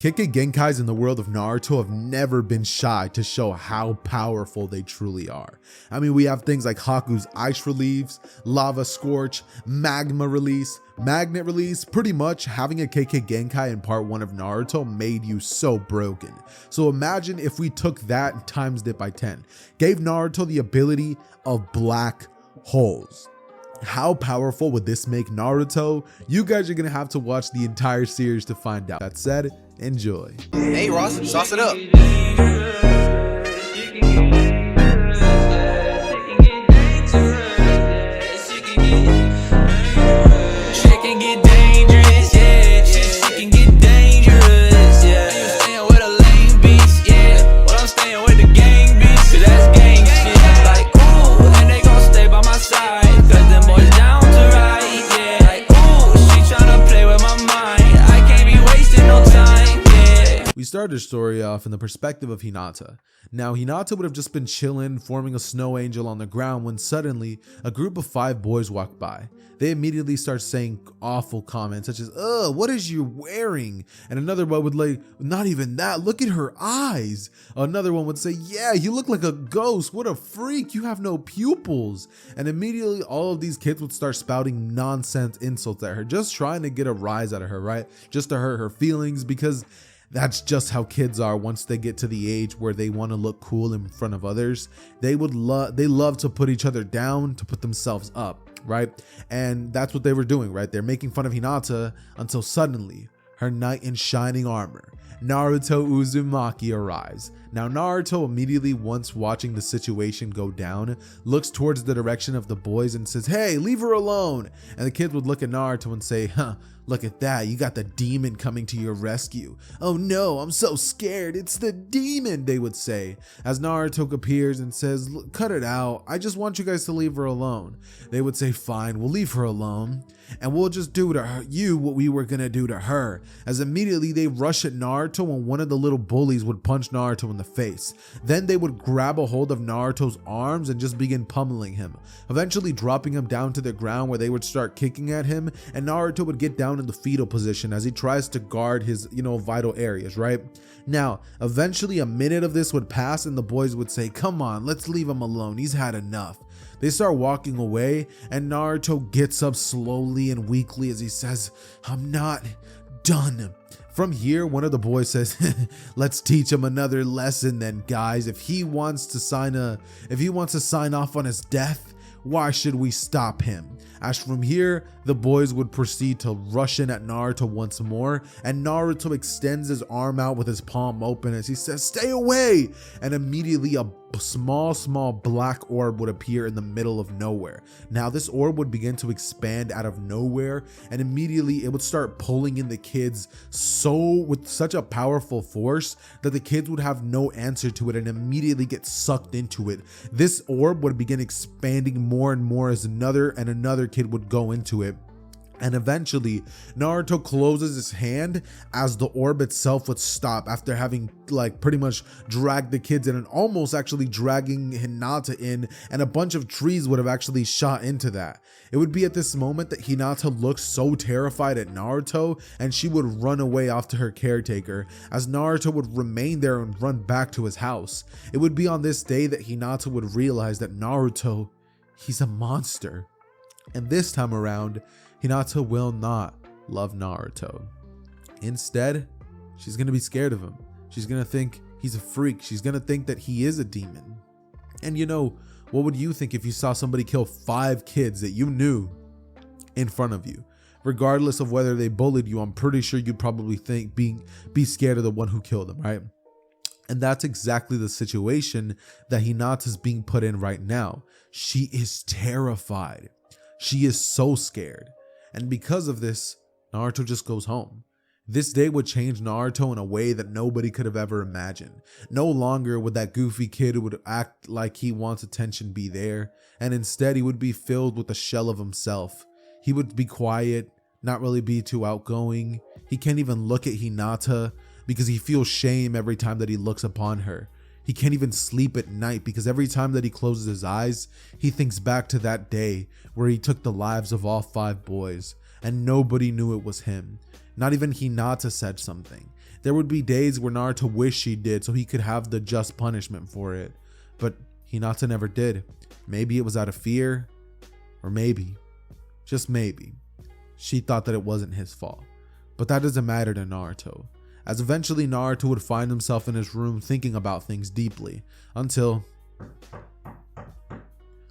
Kekkei Genkais in the world of Naruto have never been shy to show how powerful they truly are. I mean, we have things like Haku's ice reliefs, lava scorch, magma release, magnet release. Pretty much having a Kekkei Genkai in part 1 of Naruto made you so broken. So imagine if we took that and times it by 10, gave Naruto the ability of black holes. How powerful would this make Naruto? You guys are gonna have to watch the entire series to find out. That said, enjoy. Hey Ross, sauce it up. We started the story off in the perspective of Hinata. Now, Hinata would have just been chilling, forming a snow angel on the ground when suddenly a group of 5 boys walked by. They immediately start saying awful comments such as, "Ugh, what is you wearing?" And another one would like, "Not even that, look at her eyes." Another one would say, "Yeah, you look like a ghost, what a freak, you have no pupils." And immediately all of these kids would start spouting nonsense insults at her, just trying to get a rise out of her, right? Just to hurt her feelings, because that's just how kids are. Once they get to the age where they want to look cool in front of others, they love to put each other down to put themselves up, right? And that's what they were doing, right? They're making fun of Hinata until suddenly her knight in shining armor, Naruto Uzumaki, arrives. Now Naruto immediately, once watching the situation go down, looks towards the direction of the boys and says, "Hey, leave her alone." And the kids would look at Naruto and say, "Huh, look at that, you got the demon coming to your rescue." "Oh no, I'm so scared, it's the demon," they would say, as Naruto appears and says, "Cut it out, I just want you guys to leave her alone." They would say, "Fine, we'll leave her alone, and we'll just do to you what we were gonna do to her," as immediately they rush at Naruto and one of the little bullies would punch Naruto in the face. Then they would grab a hold of Naruto's arms and just begin pummeling him, eventually dropping him down to the ground where they would start kicking at him, and Naruto would get down in the fetal position as he tries to guard his, vital areas, right? Now, eventually a minute of this would pass and the boys would say, "Come on, let's leave him alone, he's had enough." They start walking away and Naruto gets up slowly and weakly as he says, "I'm not done." From here, one of the boys says, "Let's teach him another lesson then, guys. If he wants to sign off on his death, why should we stop him?" As from here, the boys would proceed to rush in at Naruto once more, and Naruto extends his arm out with his palm open as he says, "Stay away!" And immediately a small black orb would appear in the middle of nowhere. Now this orb would begin to expand out of nowhere, and immediately it would start pulling in the kids with such a powerful force that the kids would have no answer to it and immediately get sucked into it. This orb would begin expanding more and more as another kid would go into it. And eventually Naruto closes his hand as the orb itself would stop after having pretty much dragged the kids in and almost actually dragging Hinata in, and a bunch of trees would have actually shot into that. It would be at this moment that Hinata looks so terrified at Naruto and she would run away off to her caretaker, as Naruto would remain there and run back to his house. It would be on this day that Hinata would realize that Naruto, he's a monster. And this time around, Hinata will not love Naruto. Instead, she's going to be scared of him. She's going to think he's a freak. She's going to think that he is a demon. And what would you think if you saw somebody kill 5 kids that you knew in front of you? Regardless of whether they bullied you, I'm pretty sure you'd probably think be scared of the one who killed them, right? And that's exactly the situation that Hinata's being put in right now. She is terrified. She is so scared. And because of this, Naruto just goes home. This day would change Naruto in a way that nobody could have ever imagined. No longer would that goofy kid who would act like he wants attention be there, and instead he would be filled with a shell of himself. He would be quiet, not really be too outgoing. He can't even look at Hinata because he feels shame every time that he looks upon her. He can't even sleep at night because every time that he closes his eyes, he thinks back to that day where he took the lives of all 5 boys and nobody knew it was him. Not even Hinata said something. There would be days where Naruto wished she did so he could have the just punishment for it. But Hinata never did. Maybe it was out of fear, or maybe, just maybe, she thought that it wasn't his fault. But that doesn't matter to Naruto, as eventually Naruto would find himself in his room thinking about things deeply, until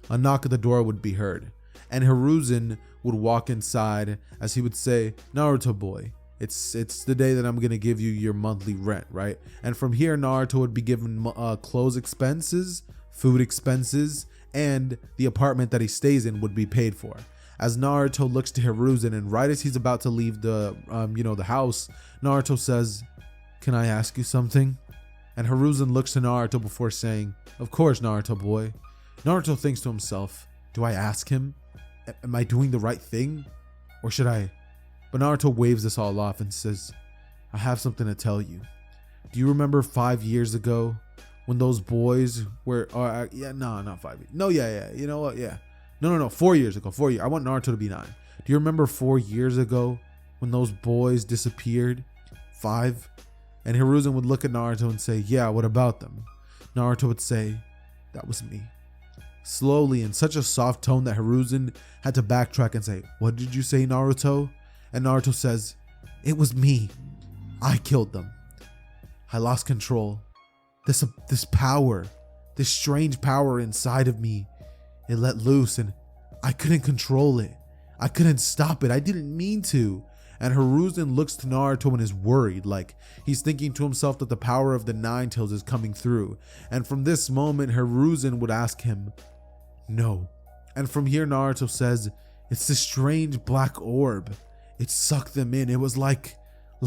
a knock at the door would be heard, and Hiruzen would walk inside as he would say, "Naruto boy, it's the day that I'm gonna give you your monthly rent, right?" And from here, Naruto would be given clothes expenses, food expenses, and the apartment that he stays in would be paid for. As Naruto looks to Hiruzen, and right as he's about to leave the the house, Naruto says, "Can I ask you something?" And Hiruzen looks to Naruto before saying, "Of course, Naruto boy." Naruto thinks to himself, do I ask him? Am I doing the right thing? Or should I? But Naruto waves this all off and says, "I have something to tell you. Do you remember 5 years ago when those boys were, not 5 years. No, yeah. You know what? Yeah. No. 4 years ago. 4 years. I want Naruto to be 9. Do you remember 4 years ago when those boys disappeared? 5? And Hiruzen would look at Naruto and say, "Yeah, what about them?" Naruto would say, "That was me." Slowly, in such a soft tone that Hiruzen had to backtrack and say, "What did you say, Naruto?" And Naruto says, "It was me. I killed them. I lost control. This power, this strange power inside of me, it let loose and I couldn't control it. I couldn't stop it. I didn't mean to." And Hiruzen looks to Naruto and is worried, like he's thinking to himself that the power of the Nine Tails is coming through. And from this moment, Hiruzen would ask him, "No." And from here, Naruto says, "It's this strange black orb. It sucked them in. It was like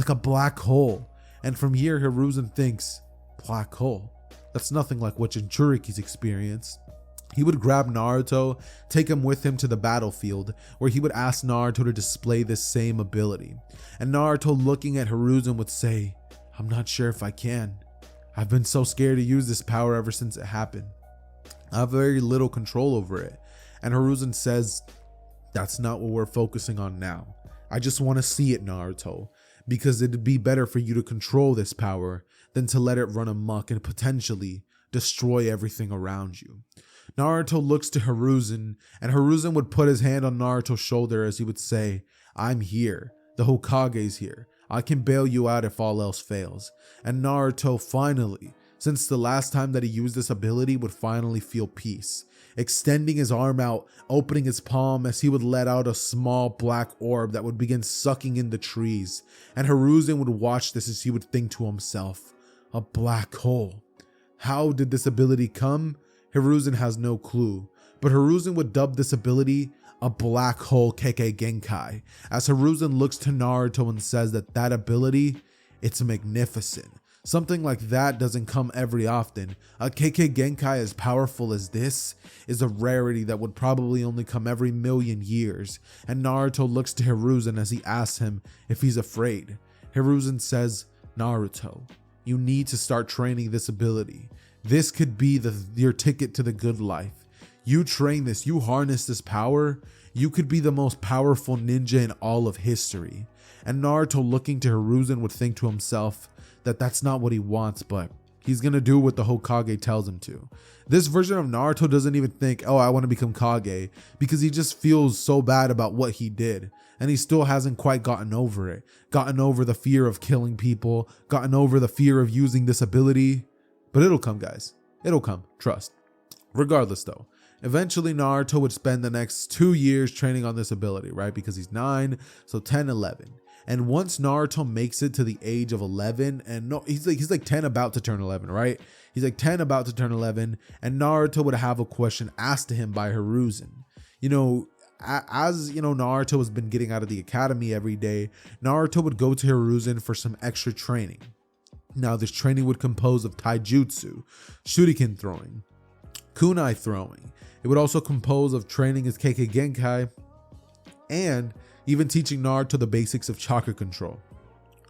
a black hole." And from here, Hiruzen thinks, black hole? That's nothing like what Jinchuriki's experienced. He would grab Naruto, take him with him to the battlefield, where he would ask Naruto to display this same ability. And Naruto, looking at Hiruzen, would say, "I'm not sure if I can. I've been so scared to use this power ever since it happened. I have very little control over it." And Hiruzen says, "That's not what we're focusing on now. I just want to see it, Naruto, because it'd be better for you to control this power than to let it run amok and potentially destroy everything around you." Naruto looks to Hiruzen, and Hiruzen would put his hand on Naruto's shoulder as he would say, "I'm here. The Hokage's here. I can bail you out if all else fails." And Naruto finally, since the last time that he used this ability, would finally feel peace, extending his arm out, opening his palm as he would let out a small black orb that would begin sucking in the trees. And Hiruzen would watch this as he would think to himself, a black hole. How did this ability come? Hiruzen has no clue, but Hiruzen would dub this ability a black hole Kekkei Genkai, as Hiruzen looks to Naruto and says that ability, it's magnificent. Something like that doesn't come every often. A Kekkei Genkai as powerful as this is a rarity that would probably only come every million years. And Naruto looks to Hiruzen as he asks him if he's afraid. Hiruzen says, "Naruto, you need to start training this ability. This could be your ticket to the good life. You train this, you harness this power, you could be the most powerful ninja in all of history." And Naruto, looking to Hiruzen, would think to himself that that's not what he wants, but he's gonna do what the Hokage tells him to. This version of Naruto doesn't even think, "Oh, I want to become Kage," because he just feels so bad about what he did. And he still hasn't quite gotten over it. Gotten over the fear of killing people, gotten over the fear of using this ability. But it'll come, guys. It'll come. Trust. Regardless, though, eventually Naruto would spend the next 2 years training on this ability, right? Because he's 9, so 10, 11. And once Naruto makes it to the age of 11, and no, he's like 10 about to turn 11, right? He's like 10 about to turn 11, and Naruto would have a question asked to him by Hiruzen. As Naruto has been getting out of the academy every day, Naruto would go to Hiruzen for some extra training. Now, this training would compose of taijutsu, shuriken throwing, kunai throwing. It would also compose of training his Kekkei Genkai, and even teaching Naruto the basics of chakra control.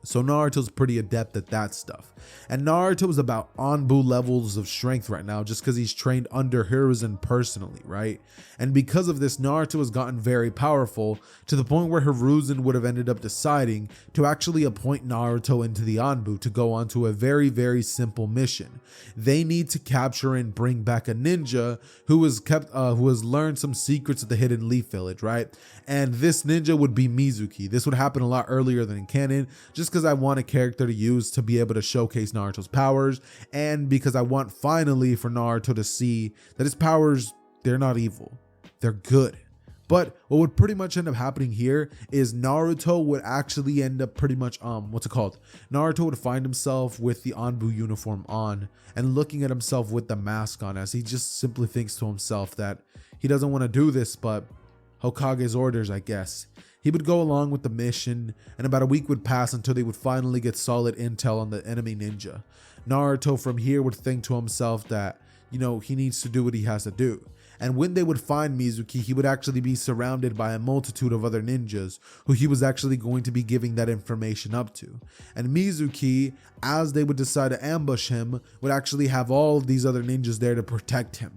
So Naruto's pretty adept at that stuff. And Naruto is about Anbu levels of strength right now just because he's trained under Hiruzen personally, right? And because of this, Naruto has gotten very powerful to the point where Hiruzen would have ended up deciding to actually appoint Naruto into the Anbu to go on to a very, very simple mission. They need to capture and bring back a ninja who has learned some secrets of the Hidden Leaf Village, right? And this ninja would be Mizuki. This would happen a lot earlier than in canon, just because I want a character to use to be able to showcase Naruto's powers, and because I want finally for Naruto to see that his powers, they're not evil, they're good. But what would pretty much end up happening here is Naruto would actually end up pretty much, Naruto would find himself with the Anbu uniform on and looking at himself with the mask on, as he just simply thinks to himself that he doesn't want to do this, but Hokage's orders, I guess. He would go along with the mission, and about a week would pass until they would finally get solid intel on the enemy ninja. Naruto from here would think to himself that, he needs to do what he has to do. And when they would find Mizuki, he would actually be surrounded by a multitude of other ninjas who he was actually going to be giving that information up to. And Mizuki, as they would decide to ambush him, would actually have all of these other ninjas there to protect him.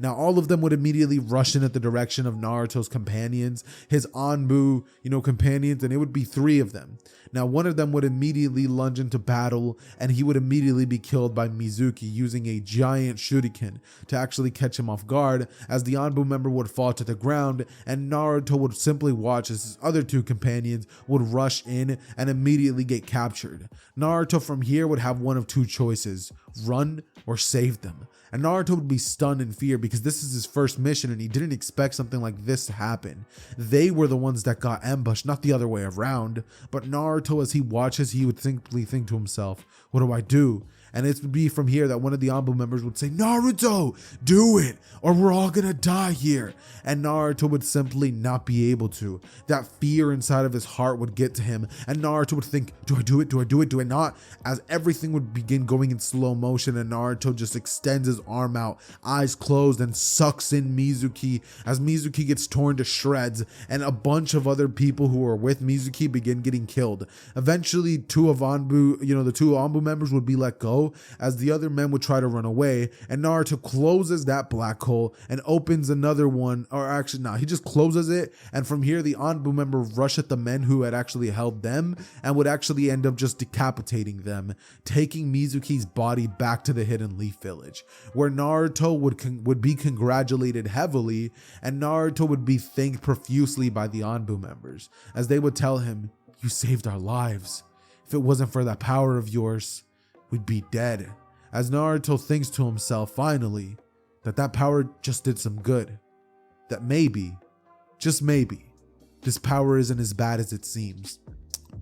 Now, all of them would immediately rush in at the direction of Naruto's companions, his Anbu, companions, and it would be 3 of them. Now, one of them would immediately lunge into battle, and he would immediately be killed by Mizuki using a giant shuriken to actually catch him off guard, as the Anbu member would fall to the ground, and Naruto would simply watch as his other 2 companions would rush in and immediately get captured. Naruto from here would have one of 2 choices: run or save them. And Naruto would be stunned in fear because this is his first mission and he didn't expect something like this to happen. They were the ones that got ambushed, not the other way around. But Naruto, as he watches, he would simply think to himself, what do I do? And it would be from here that one of the Anbu members would say, Naruto, do it, or we're all gonna die here. And Naruto would simply not be able to. That fear inside of his heart would get to him, and Naruto would think, do I do it? Do I do it? Do I not? As everything would begin going in slow motion, and Naruto just extends his arm out, eyes closed, and sucks in Mizuki, as Mizuki gets torn to shreds, and a bunch of other people who are with Mizuki begin getting killed. Eventually, the 2 Anbu members would be let go, as the other men would try to run away, and Naruto closes that black hole and opens another one, he just closes it, and from here the Anbu member rush at the men who had actually held them and would actually end up just decapitating them, taking Mizuki's body back to the Hidden Leaf Village, where Naruto would be congratulated heavily, and Naruto would be thanked profusely by the Anbu members, as they would tell him, you saved our lives. If it wasn't for that power of yours, we'd be dead. As Naruto thinks to himself finally that power just did some good. That maybe, just maybe, this power isn't as bad as it seems.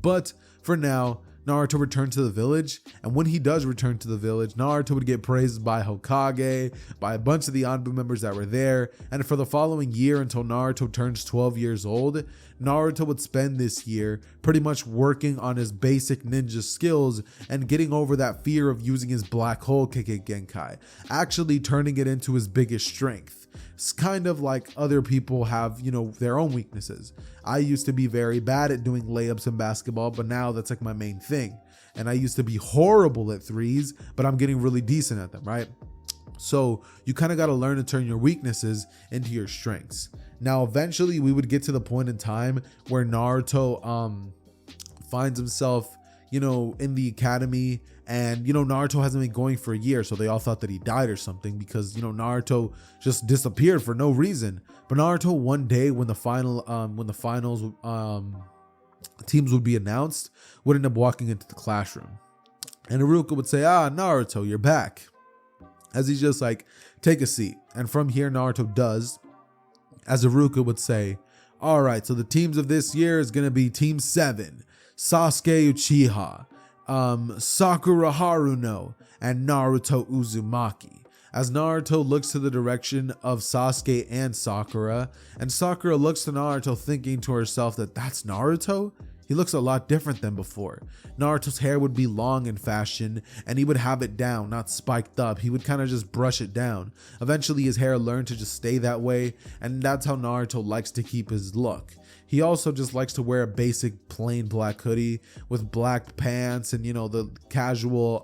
But for now, Naruto returned to the village, and when he does return to the village, Naruto would get praised by Hokage, by a bunch of the Anbu members that were there, and for the following year until Naruto turns 12 years old, Naruto would spend this year pretty much working on his basic ninja skills and getting over that fear of using his black hole Kekkei Genkai, actually turning it into his biggest strength. It's kind of like other people have, their own weaknesses. I used to be very bad at doing layups in basketball, but now that's like my main thing. And I used to be horrible at threes, but I'm getting really decent at them, right? So you kind of got to learn to turn your weaknesses into your strengths. Now, eventually we would get to the point in time where Naruto finds himself, in the academy, and Naruto hasn't been going for a year, so they all thought that he died or something, because Naruto just disappeared for no reason. But Naruto, one day when the finals teams would be announced, would end up walking into the classroom, and Haruka would say, Naruto, you're back, as he's just like, take a seat. And from here Naruto does, as Haruka would say, all right, so the teams of this year is gonna be Team 7, Sasuke Uchiha, Sakura Haruno, and Naruto Uzumaki. As Naruto looks to the direction of Sasuke and Sakura looks to Naruto thinking to herself that that's Naruto? He looks a lot different than before. Naruto's hair would be long in fashion, and he would have it down, not spiked up. He would kind of just brush it down. Eventually his hair learned to just stay that way, and that's how Naruto likes to keep his look. he also just likes to wear a basic plain black hoodie with black pants and, you know, the casual,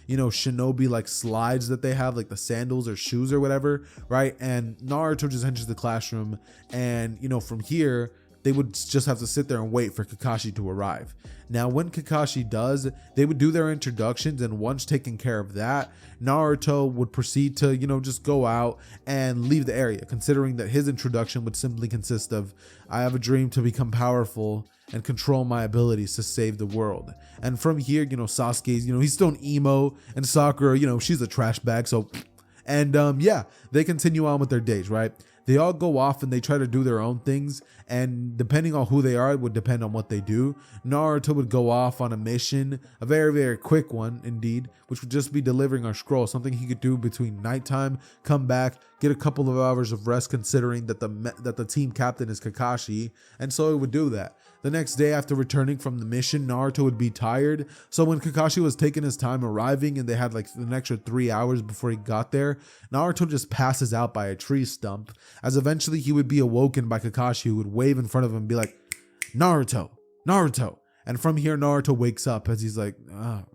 you know, shinobi like slides that they have, like the sandals or shoes or whatever, right? And Naruto just enters the classroom, and, you know, from here, they would just have to sit there and wait for Kakashi to arrive. Now, when Kakashi does, they would do their introductions, and once taken care of that, Naruto would proceed to, you know, just go out and leave the area, considering that his introduction would simply consist of, I have a dream to become powerful and control my abilities to save the world. And from here, you know, Sasuke's, you know, he's still an emo, and Sakura, you know, she's a trash bag, so, and yeah, they continue on with their days, right? They all go off and they try to do their own things, and depending on who they are, it would depend on what they do. Naruto would go off on a mission, a very, very quick one indeed, which would just be delivering our scroll, something he could do between nighttime, come back, get a couple of hours of rest, considering that the team captain is Kakashi, and so he would do that. The next day after returning from the mission, Naruto would be tired, so when Kakashi was taking his time arriving and they had like an extra 3 hours before he got there, Naruto just passes out by a tree stump, as eventually he would be awoken by Kakashi, who would wave in front of him and be like, Naruto, Naruto. And from here, Naruto wakes up as he's like, and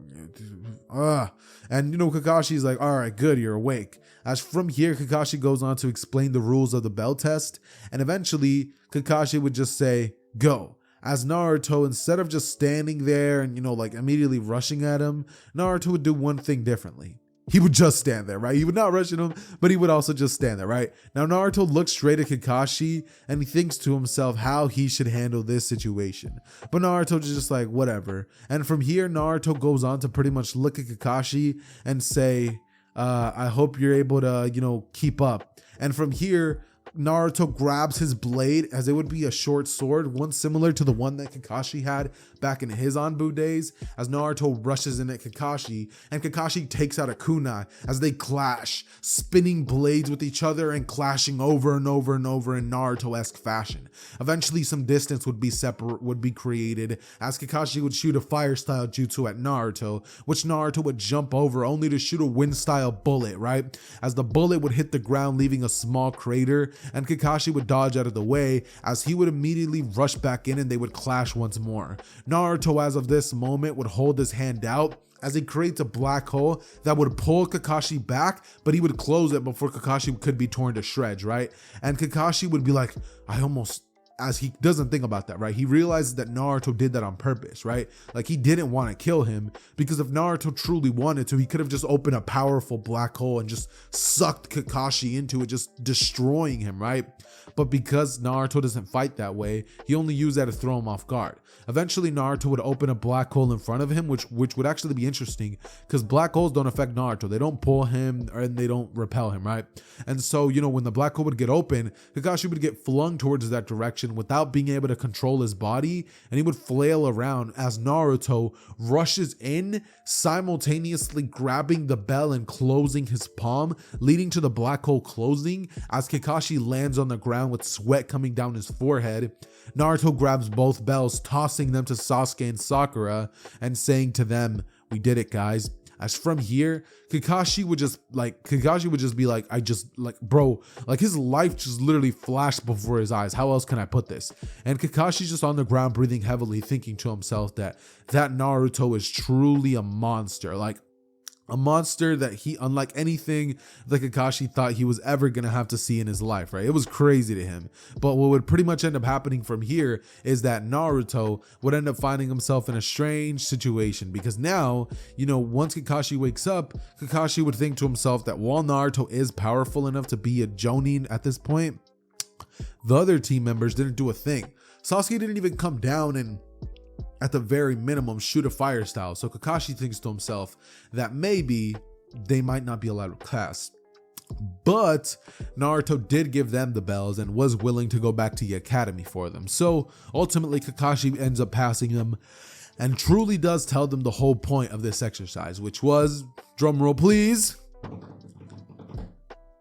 you know, Kakashi's like, all right, good, you're awake. As from here, Kakashi goes on to explain the rules of the bell test, and eventually Kakashi would just say, go. As Naruto, instead of just standing there and, you know, like immediately rushing at him, Naruto would do one thing differently. He would just stand there, right? He would not rush at him, but he would also just stand there, right? Now, Naruto looks straight at Kakashi and he thinks to himself how he should handle this situation. But Naruto is just like, whatever. And from here, Naruto goes on to pretty much look at Kakashi and say, I hope you're able to, you know, keep up. And from here, Naruto grabs his blade, as it would be a short sword, one similar to the one that Kakashi had back in his Anbu days, as Naruto rushes in at Kakashi, and Kakashi takes out a kunai as they clash, spinning blades with each other and clashing over and over and over in Naruto-esque fashion. Eventually, some distance would be created, as Kakashi would shoot a fire-style jutsu at Naruto, which Naruto would jump over only to shoot a wind-style bullet, right? As the bullet would hit the ground, leaving a small crater, and Kakashi would dodge out of the way, as he would immediately rush back in and they would clash once more. Naruto, as of this moment, would hold his hand out as he creates a black hole that would pull Kakashi back, but he would close it before Kakashi could be torn to shreds, right? And Kakashi would be like, as he doesn't think about that, right? He realizes that Naruto did that on purpose, right? Like, he didn't want to kill him, because if Naruto truly wanted to, he could have just opened a powerful black hole and just sucked Kakashi into it, just destroying him, right? But because Naruto doesn't fight that way, he only used that to throw him off guard. Eventually, Naruto would open a black hole in front of him, which would actually be interesting, because black holes don't affect Naruto. They don't pull him and they don't repel him, right? And so, you know, when the black hole would get open, Kakashi would get flung towards that direction without being able to control his body, and he would flail around as Naruto rushes in, simultaneously grabbing the bell and closing his palm, leading to the black hole closing, as Kakashi lands on the ground with sweat coming down his forehead. Naruto grabs both bells, tossing them to Sasuke and Sakura and saying to them, we did it, guys. As from here, Kakashi would just be like, bro, like his life just literally flashed before his eyes. How else can I put this? And Kakashi's just on the ground breathing heavily, thinking to himself that Naruto is truly a monster. Like, a monster that he, unlike anything that Kakashi thought he was ever going to have to see in his life, right? It was crazy to him. But what would pretty much end up happening from here is that Naruto would end up finding himself in a strange situation, because now, you know, once Kakashi wakes up, Kakashi would think to himself that while Naruto is powerful enough to be a Jonin at this point, the other team members didn't do a thing. Sasuke didn't even come down and, at the very minimum, shoot a fire style. So Kakashi thinks to himself that maybe they might not be allowed to class. But Naruto did give them the bells and was willing to go back to the academy for them. So ultimately, Kakashi ends up passing them and truly does tell them the whole point of this exercise, which was, drumroll please,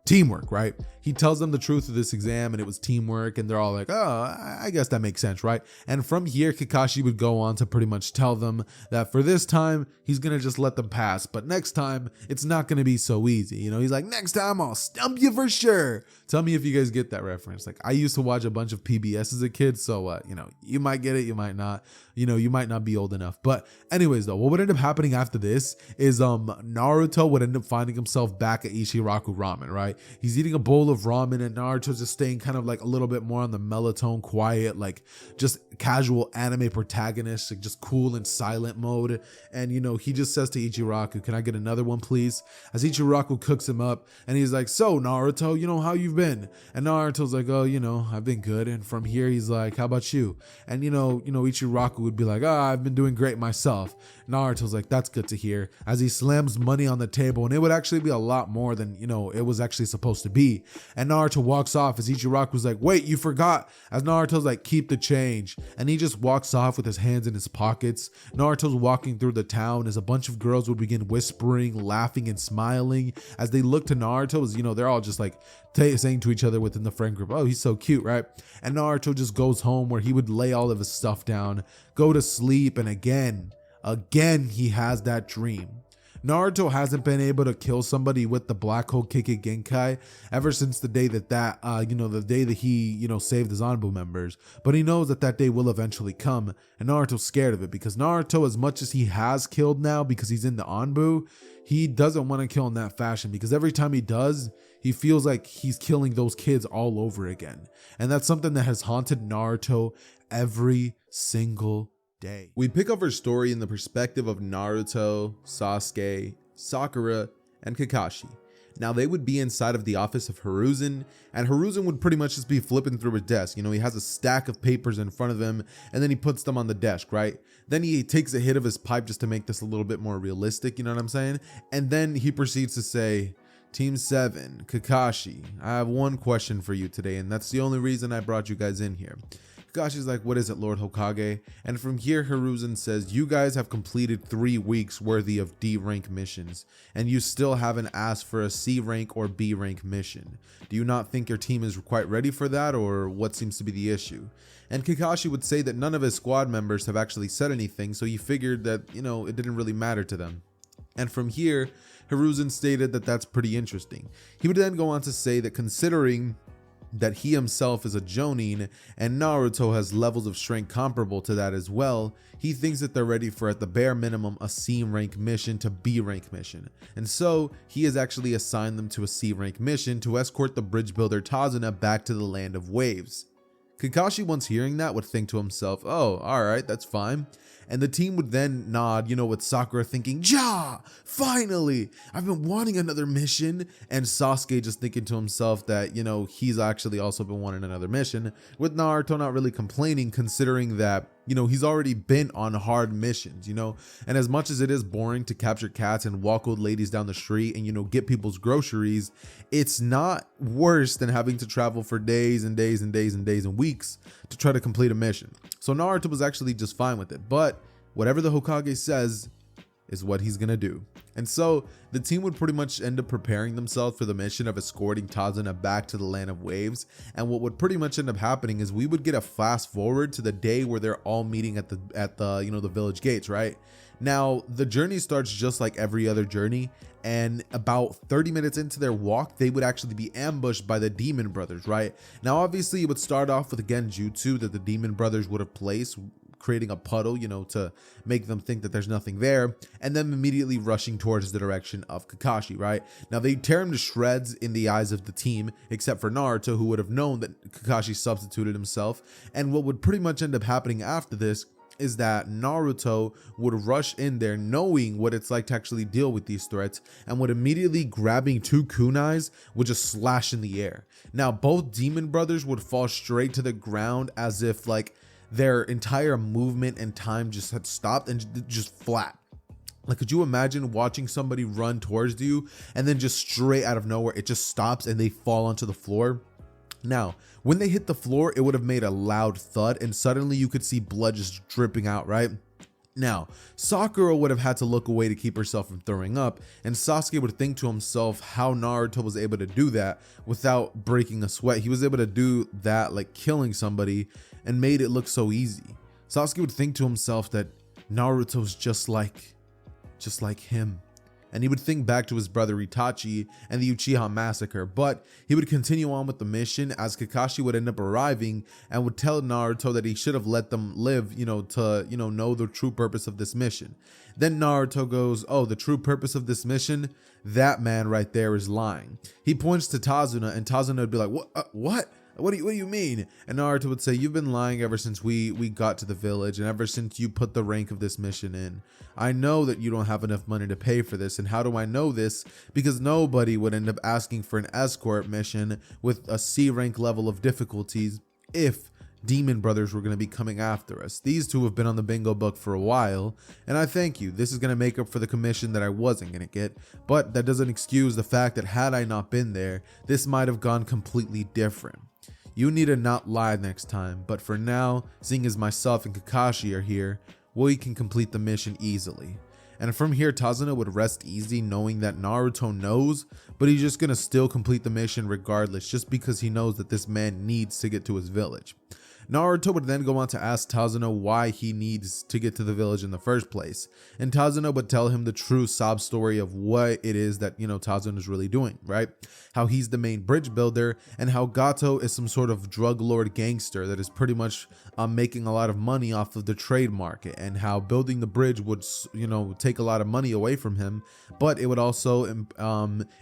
teamwork, right? he tells them the truth of this exam and it was teamwork, and they're all like, oh, I guess that makes sense, right? And from here, Kakashi would go on to pretty much tell them that for this time, he's gonna just let them pass, but next time, it's not gonna be so easy. You know, he's like, next time I'll stump you for sure. Tell me if you guys get that reference. Like, I used to watch a bunch of PBS as a kid, so you know, you might get it, you might not. You know, you might not be old enough. But anyways, though, what would end up happening after this is Naruto would end up finding himself back at Ichiraku Ramen, right? He's eating a bowl of ramen, and Naruto's just staying kind of like a little bit more on the mellow-tone, quiet, like just casual anime protagonist, like just cool and silent mode. And you know, he just says to Ichiraku, can I get another one, please? As Ichiraku cooks him up, and he's like, so Naruto, you know, how you've been? And Naruto's like, oh, you know, I've been good. And from here, he's like, how about you? And you know, Ichiraku would be like, I've been doing great myself. Naruto's like, that's good to hear, as he slams money on the table, and it would actually be a lot more than, you know, it was actually supposed to be. And Naruto walks off as Ichiraku's like, wait, you forgot. As Naruto's like, keep the change. And he just walks off with his hands in his pockets. Naruto's walking through the town as a bunch of girls would begin whispering, laughing, and smiling as they look to Naruto, as you know, they're all just like saying to each other within the friend group, oh, he's so cute, right? And Naruto just goes home, where he would lay all of his stuff down, go to sleep, and again he has that dream. Naruto hasn't been able to kill somebody with the black hole Kekkei Genkai ever since the day that the day that he, you know, saved his Anbu members. But he knows that that day will eventually come, and Naruto's scared of it, because Naruto, as much as he has killed now because he's in the Anbu, he doesn't want to kill in that fashion, because every time he does, he feels like he's killing those kids all over again. And that's something that has haunted Naruto every single day. We pick up our story in the perspective of Naruto, Sasuke, Sakura, and Kakashi. Now, they would be inside of the office of Hiruzen, and Hiruzen would pretty much just be flipping through his desk. You know, he has a stack of papers in front of him, and then he puts them on the desk, right? Then he takes a hit of his pipe just to make this a little bit more realistic, you know what I'm saying? And then he proceeds to say, Team 7, Kakashi, I have one question for you today, and that's the only reason I brought you guys in here. Kakashi's like, what is it, Lord Hokage? And from here, Hiruzen says, you guys have completed 3 weeks worthy of D rank missions, and you still haven't asked for a C rank or B rank mission. Do you not think your team is quite ready for that, or what seems to be the issue? And Kakashi would say that none of his squad members have actually said anything, so he figured that, you know, it didn't really matter to them. And from here, Hiruzen stated that that's pretty interesting. He would then go on to say that considering that he himself is a Jonin and Naruto has levels of strength comparable to that as well, he thinks that they're ready for, at the bare minimum, a C rank mission to B rank mission. And so he has actually assigned them to a C rank mission to escort the bridge builder Tazuna back to the land of waves. Kakashi, once hearing that, would think to himself, oh, alright, that's fine. And the team would then nod, you know, with Sakura thinking, ja, finally, I've been wanting another mission. And Sasuke just thinking to himself that, you know, he's actually also been wanting another mission, with Naruto not really complaining, considering that, you know, he's already been on hard missions, you know. And as much as it is boring to capture cats and walk old ladies down the street and, you know, get people's groceries, it's not worse than having to travel for days and days and days and days and weeks to try to complete a mission. So Naruto was actually just fine with it, but whatever the Hokage says is what he's gonna do. And so the team would pretty much end up preparing themselves for the mission of escorting Tazuna back to the land of waves. And what would pretty much end up happening is we would get a fast forward to the day where they're all meeting at the you know, the village gates, right? Now, the journey starts just like every other journey, and about 30 minutes into their walk, they would actually be ambushed by the Demon Brothers, right? Now, obviously, it would start off with a genjutsu that the Demon Brothers would have placed, creating a puddle, you know, to make them think that there's nothing there, and then immediately rushing towards the direction of Kakashi, right? Now, they tear him to shreds in the eyes of the team, except for Naruto, who would have known that Kakashi substituted himself. And what would pretty much end up happening after this is that Naruto would rush in there knowing what it's like to actually deal with these threats, and would immediately, grabbing 2 kunais, would just slash in the air. Now, both Demon Brothers would fall straight to the ground as if like their entire movement and time just had stopped and just flat. Like, could you imagine watching somebody run towards you and then just straight out of nowhere it just stops and they fall onto the floor? Now, when they hit the floor, it would have made a loud thud, and suddenly you could see blood just dripping out, right? Now, Sakura would have had to look away to keep herself from throwing up, and Sasuke would think to himself how Naruto was able to do that without breaking a sweat. He was able to do that like killing somebody and made it look so easy. Sasuke would think to himself that Naruto's just like him. And he would think back to his brother Itachi and the Uchiha massacre, but he would continue on with the mission as Kakashi would end up arriving and would tell Naruto that he should have let them live, to know the true purpose of this mission. Then Naruto goes, oh, the true purpose of this mission? That man right there is lying. He points to Tazuna, and Tazuna would be like, what? What do you mean? And Naruto would say, you've been lying ever since we got to the village and ever since you put the rank of this mission in. I know that you don't have enough money to pay for this. And how do I know this? Because nobody would end up asking for an escort mission with a C rank level of difficulties if Demon Brothers were going to be coming after us. These two have been on the bingo book for a while, and I thank you. This is going to make up for the commission that I wasn't going to get, but that doesn't excuse the fact that had I not been there, this might have gone completely different. You need to not lie next time, but for now, seeing as myself and Kakashi are here, we can complete the mission easily. And from here, Tazuna would rest easy knowing that Naruto knows, but he's just gonna still complete the mission regardless, just because he knows that this man needs to get to his village. Naruto would then go on to ask Tazuna why he needs to get to the village in the first place, and Tazuna would tell him the true sob story of what it is that, Tazuna is really doing, right? How he's the main bridge builder, and how Gato is some sort of drug lord gangster that is pretty much making a lot of money off of the trade market, and how building the bridge would, take a lot of money away from him, but it would also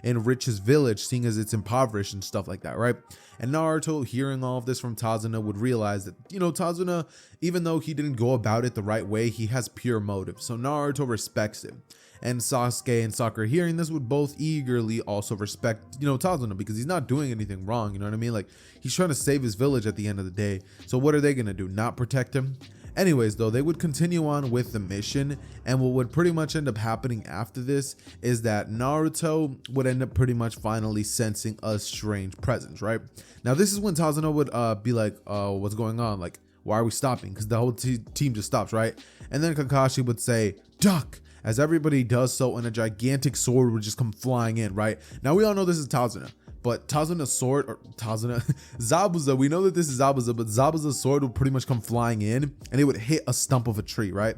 enrich his village, seeing as it's impoverished and stuff like that, right? And Naruto, hearing all of this from Tazuna, would realize that, Tazuna, even though he didn't go about it the right way, he has pure motive. So Naruto respects him. And Sasuke and Sakura, hearing this, would both eagerly also respect, Tazuna, because he's not doing anything wrong, you know what I mean? Like, he's trying to save his village at the end of the day. So what are they going to do? Not protect him? Anyways, though, they would continue on with the mission, and what would pretty much end up happening after this is that Naruto would end up pretty much finally sensing a strange presence, right? Now, this is when Tazuna would be like, what's going on? Like, why are we stopping? Because the whole team just stops, right? And then Kakashi would say, duck, as everybody does so, and a gigantic sword would just come flying in, right? Now, we all know this is Tazuna. But Tazuna's sword, or Zabuza, we know that this is Zabuza, but Zabuza's sword would pretty much come flying in and it would hit a stump of a tree, right?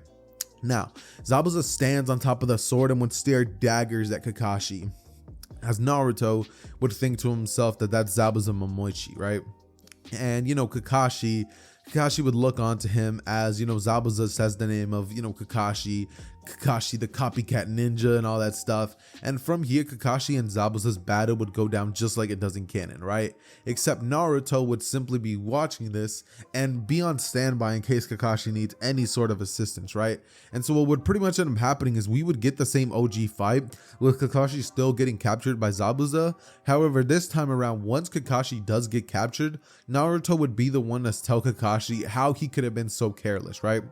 Now, Zabuza stands on top of the sword and would stare daggers at Kakashi, as Naruto would think to himself that that's Zabuza Momoichi, right? And, Kakashi would look onto him as, Zabuza says the name of, Kakashi the copycat ninja and all that stuff. And from here, Kakashi and Zabuza's battle would go down just like it does in canon, right? Except Naruto would simply be watching this and be on standby in case Kakashi needs any sort of assistance, right? And so what would pretty much end up happening is we would get the same OG fight with Kakashi still getting captured by Zabuza. However, this time around, once Kakashi does get captured, Naruto would be the one to tell Kakashi how he could have been so careless, right?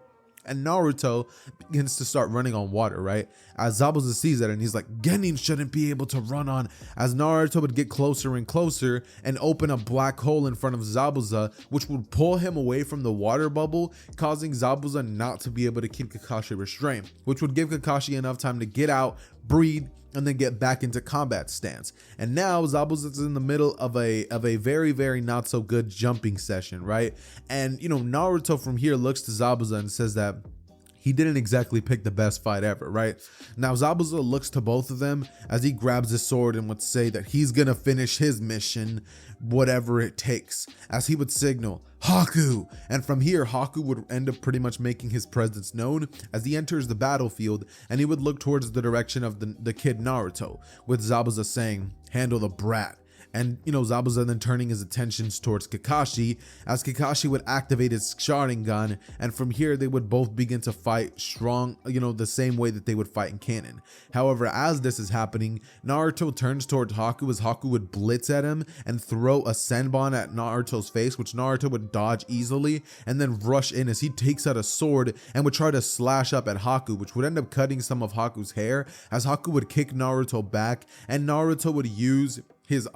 And Naruto begins to start running on water, right? As Zabuza sees that and he's like, Genin shouldn't be able to run on. As Naruto would get closer and closer and open a black hole in front of Zabuza, which would pull him away from the water bubble, causing Zabuza not to be able to keep Kakashi restrained, which would give Kakashi enough time to get out, breathe, and then get back into combat stance. And now Zabuza's in the middle of a very, very not so good jumping session, right? And Naruto from here looks to Zabuza and says that he didn't exactly pick the best fight ever, right? Now Zabuza looks to both of them as he grabs his sword and would say that he's gonna finish his mission, whatever it takes, as he would signal, Haku! And from here, Haku would end up pretty much making his presence known as he enters the battlefield, and he would look towards the direction of the kid Naruto, with Zabuza saying, handle the brat. And Zabuza then turning his attentions towards Kakashi, as Kakashi would activate his Sharingan, and from here they would both begin to fight strong, the same way that they would fight in canon. However, as this is happening, Naruto turns towards Haku as Haku would blitz at him and throw a Senbon at Naruto's face, which Naruto would dodge easily, and then rush in as he takes out a sword and would try to slash up at Haku, which would end up cutting some of Haku's hair, as Haku would kick Naruto back, and Naruto would use his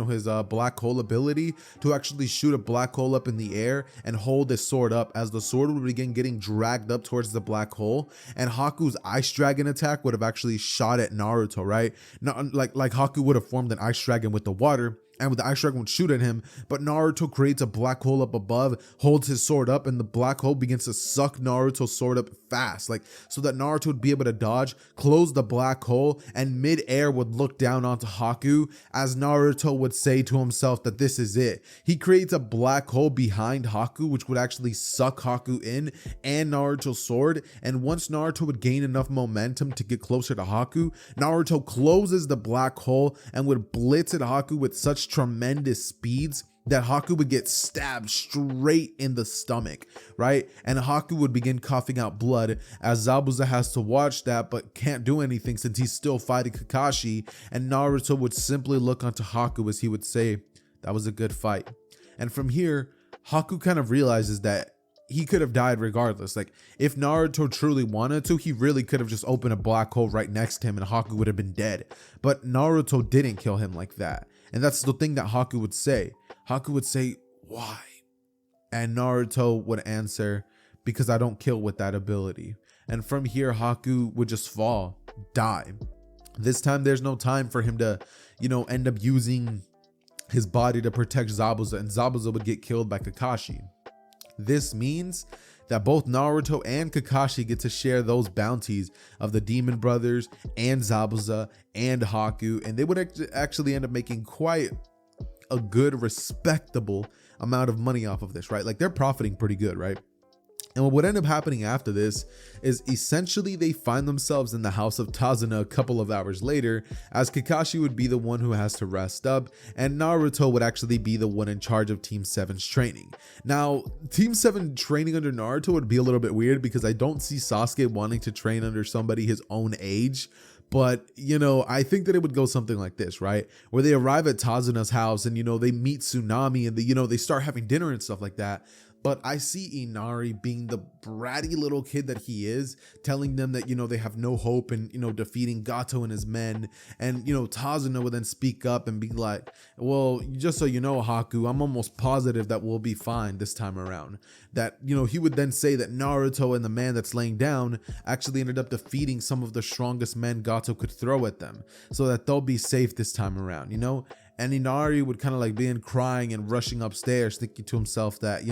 his black hole ability to actually shoot a black hole up in the air and hold his sword up as the sword would begin getting dragged up towards the black hole, and Haku's ice dragon attack would have actually shot at Naruto, right? Not like Haku would have formed an ice dragon with the water, and with the ice dragon would shoot at him, but Naruto creates a black hole up above, holds his sword up, and the black hole begins to suck Naruto's sword up fast, like so that Naruto would be able to dodge, close the black hole, and mid-air would look down onto Haku as Naruto would say to himself that this is it. He creates a black hole behind Haku, which would actually suck Haku in and Naruto's sword, and once Naruto would gain enough momentum to get closer to Haku, Naruto closes the black hole and would blitz at Haku with such tremendous speeds that Haku would get stabbed straight in the stomach, right? And Haku would begin coughing out blood as Zabuza has to watch that but can't do anything since he's still fighting Kakashi, and Naruto would simply look onto Haku as he would say, "That was a good fight." And from here, Haku kind of realizes that he could have died regardless. Like, if Naruto truly wanted to, he really could have just opened a black hole right next to him and Haku would have been dead. But Naruto didn't kill him like that. And that's the thing that Haku would say. Haku would say, "Why?" And Naruto would answer, "Because I don't kill with that ability." And from here, Haku would just fall, die. This time, there's no time for him to, end up using his body to protect Zabuza, and Zabuza would get killed by Kakashi. This means that both Naruto and Kakashi get to share those bounties of the Demon Brothers and Zabuza and Haku, and they would actually end up making quite a good, respectable amount of money off of this, right? Like, they're profiting pretty good, right? And what would end up happening after this is essentially they find themselves in the house of Tazuna a couple of hours later, as Kakashi would be the one who has to rest up, and Naruto would actually be the one in charge of Team 7's training. Now, Team 7 training under Naruto would be a little bit weird because I don't see Sasuke wanting to train under somebody his own age. But, I think that it would go something like this, right? Where they arrive at Tazuna's house and, they meet Tsunami and they start having dinner and stuff like that. But I see Inari being the bratty little kid that he is, telling them that, they have no hope in, defeating Gato and his men. And, Tazuna would then speak up and be like, "Well, just so you know, Haku, I'm almost positive that we'll be fine this time around." That, he would then say that Naruto and the man that's laying down actually ended up defeating some of the strongest men Gato could throw at them, so that they'll be safe this time around, And Inari would kind of like be crying and rushing upstairs, thinking to himself that,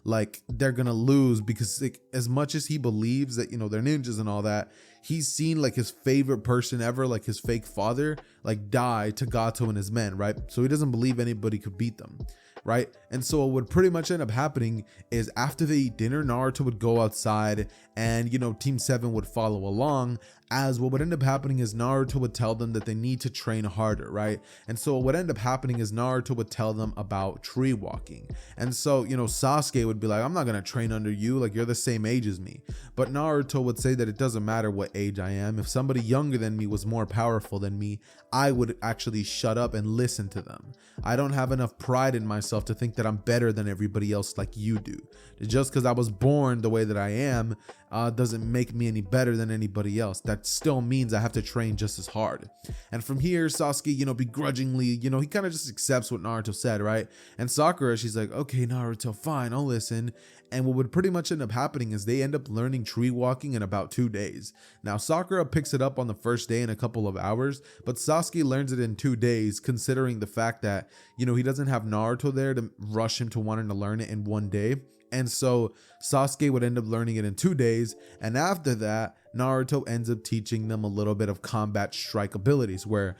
like they're going to lose because like, as much as he believes that, they're ninjas and all that, he's seen like his favorite person ever, like his fake father, like die to Gato and his men, right? So he doesn't believe anybody could beat them, right? And so what would pretty much end up happening is after they eat dinner, Naruto would go outside and, Team 7 would follow along, as what would end up happening is Naruto would tell them that they need to train harder, right? And so what would end up happening is Naruto would tell them about tree walking. And so, Sasuke would be like, "I'm not going to train under you, like you're the same age as me." But Naruto would say that it doesn't matter what age I am. If somebody younger than me was more powerful than me, I would actually shut up and listen to them. I don't have enough pride in myself to think that I'm better than everybody else like you do. Just because I was born the way that I am doesn't make me any better than anybody else. That still means I have to train just as hard. And from here, Sasuke, begrudgingly, he kind of just accepts what Naruto said, right? And Sakura, she's like, "Okay, Naruto, fine, I'll listen." And what would pretty much end up happening is they end up learning tree walking in about 2 days. Now, Sakura picks it up on the first day in a couple of hours, but Sasuke learns it in 2 days, considering the fact that, he doesn't have Naruto there to rush him to wanting to learn it in 1 day. And so Sasuke would end up learning it in 2 days. And after that, Naruto ends up teaching them a little bit of combat strike abilities where,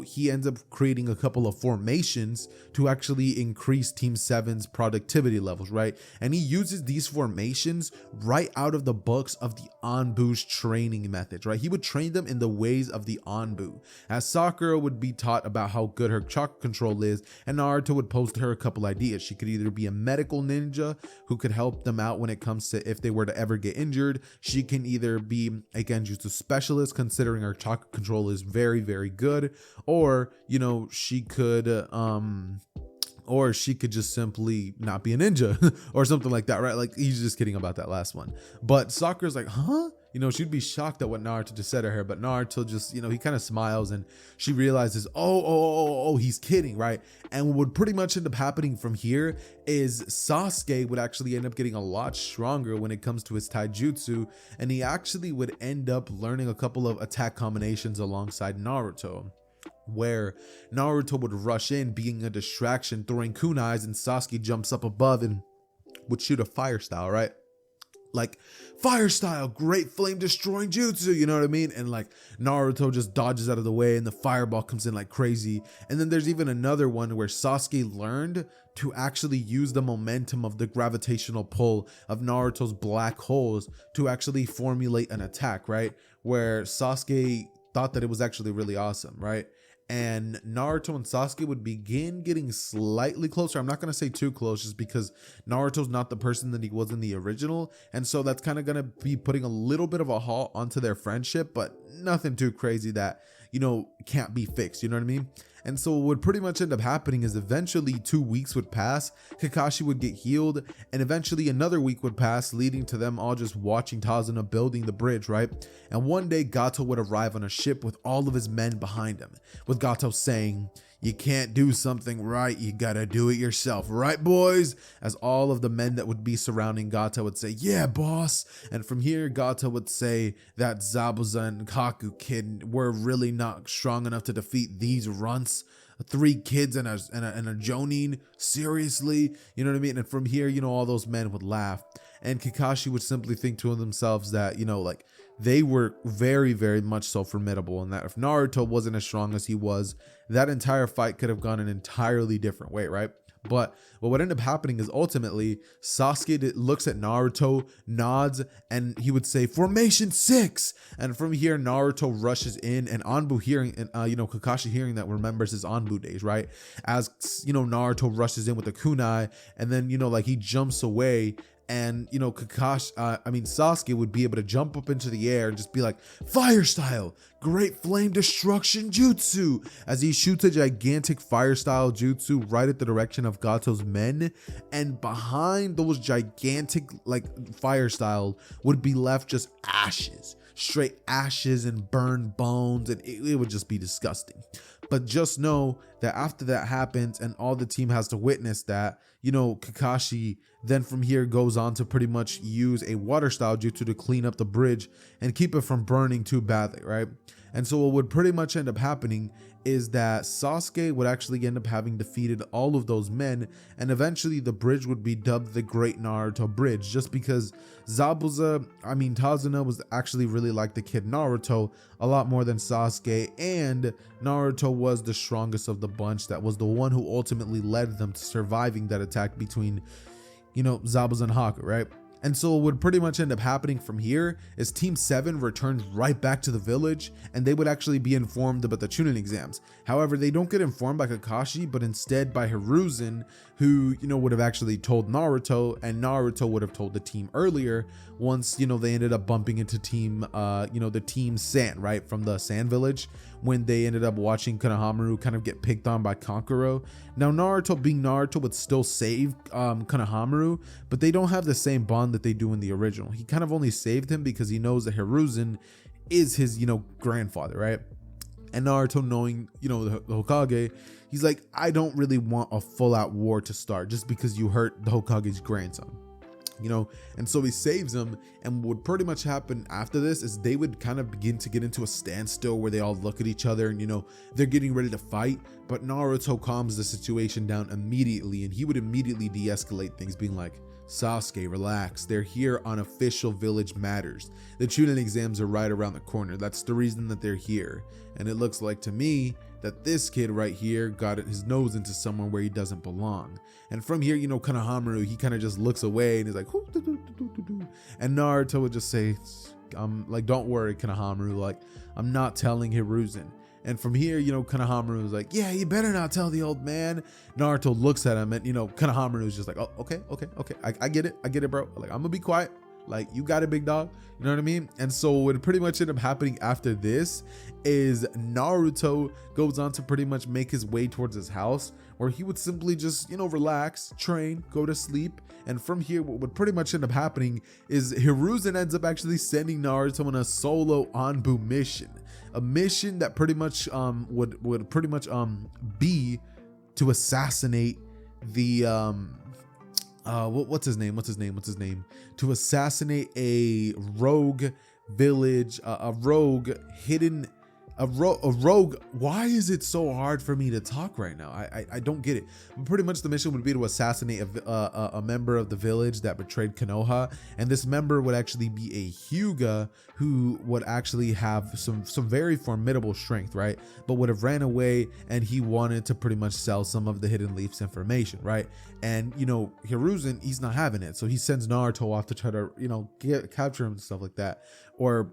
he ends up creating a couple of formations to actually increase Team 7's productivity levels, right? And he uses these formations right out of the books of the Anbu's training methods, right? He would train them in the ways of the Anbu, as Sakura would be taught about how good her chakra control is, and Naruto would pose to her a couple ideas. She could either be a medical ninja who could help them out when it comes to if they were to ever get injured. She can either be a Genjutsu specialist, considering her chakra control is very, very good, or she could just simply not be a ninja or something like that, right? Like, he's just kidding about that last one. But Sakura's like, "Huh? she'd be shocked at what Naruto just said to her, but Naruto just, he kind of smiles, and she realizes, oh, he's kidding, right? And what would pretty much end up happening from here is Sasuke would actually end up getting a lot stronger when it comes to his taijutsu, and he actually would end up learning a couple of attack combinations alongside Naruto, where Naruto would rush in, being a distraction, throwing kunais, and Sasuke jumps up above and would shoot a fire style, right? Like, fire style, great flame destroying jutsu, you know what I mean? And like Naruto just dodges out of the way and the fireball comes in like crazy. And then there's even another one where Sasuke learned to actually use the momentum of the gravitational pull of Naruto's black holes to actually formulate an attack, right? Where Sasuke thought that it was actually really awesome, right? And Naruto and Sasuke would begin getting slightly closer. I'm not going to say too close, just because Naruto's not the person that he was in the original. And so that's kind of going to be putting a little bit of a halt onto their friendship, but nothing too crazy that, can't be fixed. You know what I mean? And so what would pretty much end up happening is eventually 2 weeks would pass, Kakashi would get healed, and eventually another week would pass, leading to them all just watching Tazuna building the bridge, right? And one day Gato would arrive on a ship with all of his men behind him, with Gato saying, "You can't do something right, you gotta do it yourself, right boys?" As all of the men that would be surrounding Gato would say, "Yeah, boss." And from here, Gato would say that Zabuza and Haku kid were really not strong enough to defeat these runts. 3 kids and a Jonin, seriously? You know what I mean? And from here, all those men would laugh. And Kakashi would simply think to themselves that, they were very, very much so formidable, and that if Naruto wasn't as strong as he was, that entire fight could have gone an entirely different way, right? But what would end up happening is ultimately Sasuke looks at Naruto, nods, and he would say, "Formation 6!" And from here, Naruto rushes in, and Anbu hearing, and Kakashi hearing that remembers his Anbu days, right? As, Naruto rushes in with the kunai, and then, he jumps away. And Sasuke would be able to jump up into the air and just be like, "Fire style, great flame destruction jutsu," as he shoots a gigantic fire style jutsu right at the direction of Gato's men. And behind those gigantic fire style would be left just ashes, straight ashes and burned bones, and it would just be disgusting. But just know that after that happens and all the team has to witness that, Kakashi then from here goes on to pretty much use a water style jutsu to clean up the bridge and keep it from burning too badly, right? And so what would pretty much end up happening is that Sasuke would actually end up having defeated all of those men, and eventually the bridge would be dubbed the Great Naruto Bridge, just because Tazuna was actually really like the kid Naruto a lot more than Sasuke, and Naruto was the strongest of the bunch. That was the one who ultimately led them to surviving that attack between, Zabuza and Haku, right? And so what would pretty much end up happening from here is Team 7 returns right back to the village, and they would actually be informed about the Chunin exams. However, they don't get informed by Kakashi, but instead by Hiruzen, who, would have actually told Naruto, and Naruto would have told the team earlier once, they ended up bumping into team, the team Sand, right, from the Sand Village, when they ended up watching Konohamaru kind of get picked on by Kankuro. Now, Naruto being Naruto would still save Konohamaru, but they don't have the same bond that they do in the original. He kind of only saved him because he knows that Hiruzen is his, grandfather, right? And Naruto, knowing, the Hokage, he's like, "I don't really want a full-out war to start just because you hurt the Hokage's grandson." And so he saves him. And what would pretty much happen after this is they would kind of begin to get into a standstill where they all look at each other and, they're getting ready to fight. But Naruto calms the situation down immediately, and he would immediately de-escalate things, being like, "Sasuke, relax. They're here on official village matters. The Chunin exams are right around the corner. That's the reason that they're here. And it looks like to me that this kid right here got his nose into somewhere where he doesn't belong." And from here, Konohamaru, he kind of just looks away and he's like, and Naruto would just say, "Don't worry, Konohamaru. I'm not telling Hiruzen." And from here, Konohamaru was like, "Yeah, you better not tell the old man." Naruto looks at him and, Konohamaru is just like, "Oh, okay. I get it, bro. I'm gonna be quiet. Like, you got it, big dog. You know what I mean? And so what would pretty much end up happening after this is Naruto goes on to pretty much make his way towards his house, where he would simply just, relax, train, go to sleep. And from here, what would pretty much end up happening is Hiruzen ends up actually sending Naruto on a solo Anbu mission. A mission that pretty much would pretty much be to assassinate the what's his name? To assassinate a rogue village, a rogue. Why is it so hard for me to talk right now? I don't get it. But pretty much the mission would be to assassinate a member of the village that betrayed Konoha, and this member would actually be a Hyuga who would actually have some very formidable strength, right? But would have ran away, and he wanted to pretty much sell some of the Hidden Leaf's information, right? And Hiruzen, he's not having it, so he sends Naruto off to try to capture him and stuff like that, or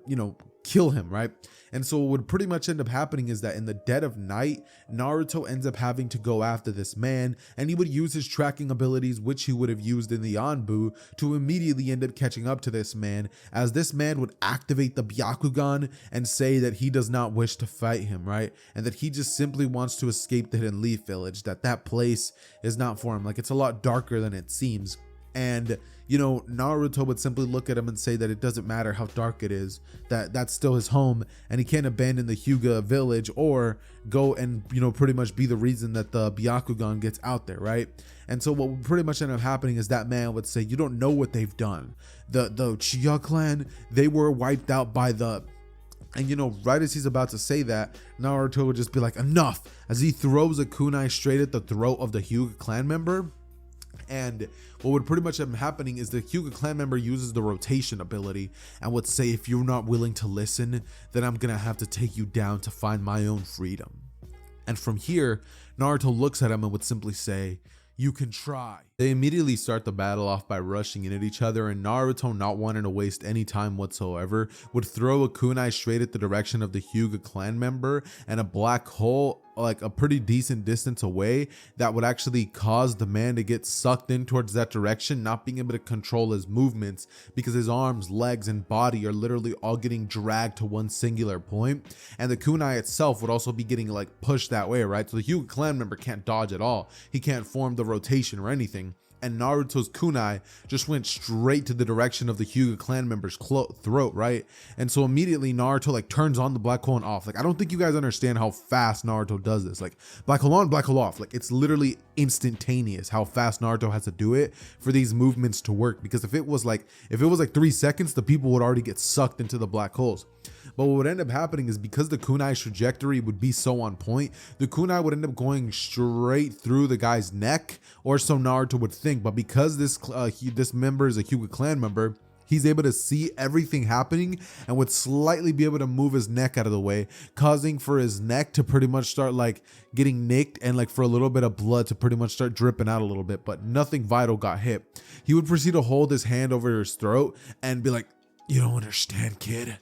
kill him, right? And so what would pretty much end up happening is that in the dead of night, Naruto ends up having to go after this man, and he would use his tracking abilities, which he would have used in the Anbu, to immediately end up catching up to this man, as this man would activate the Byakugan and say that he does not wish to fight him, right? And that he just simply wants to escape the Hidden Leaf Village, that place is not for him. Like, it's a lot darker than it seems. And Naruto would simply look at him and say that it doesn't matter how dark it is, that's still his home, and he can't abandon the Hyuga village or go and pretty much be the reason that the Byakugan gets out there, right? And so what would pretty much end up happening is that man would say, you don't know what they've done. The Uchiha clan, they were wiped out by the... And right as he's about to say that, Naruto would just be like, enough, as he throws a kunai straight at the throat of the Hyuga clan member. And what would pretty much end up happening is the Hyuga clan member uses the rotation ability and would say, if you're not willing to listen, then I'm gonna have to take you down to find my own freedom. And from here, Naruto looks at him and would simply say, you can try. They immediately start the battle off by rushing in at each other, and Naruto, not wanting to waste any time whatsoever, would throw a kunai straight at the direction of the Hyuga clan member, and a black hole like a pretty decent distance away that would actually cause the man to get sucked in towards that direction, not being able to control his movements because his arms, legs, and body are literally all getting dragged to one singular point. And the kunai itself would also be getting like pushed that way, right? So the Hyuga clan member can't dodge at all. He can't form the rotation or anything. And Naruto's kunai just went straight to the direction of the Hyuga clan member's throat, right? And so immediately Naruto like turns on the black hole and off. Like, I don't think you guys understand how fast Naruto does this. Like, black hole on, black hole off. Like, it's literally instantaneous how fast Naruto has to do it for these movements to work. Because if it was like 3 seconds, the people would already get sucked into the black holes. But what would end up happening is, because the kunai's trajectory would be so on point, the kunai would end up going straight through the guy's neck, or so Naruto would think. But because this member is a Hyuga clan member, he's able to see everything happening and would slightly be able to move his neck out of the way, causing for his neck to pretty much start like getting nicked, and like for a little bit of blood to pretty much start dripping out a little bit, but nothing vital got hit. He would proceed to hold his hand over his throat and be like, you don't understand, kid.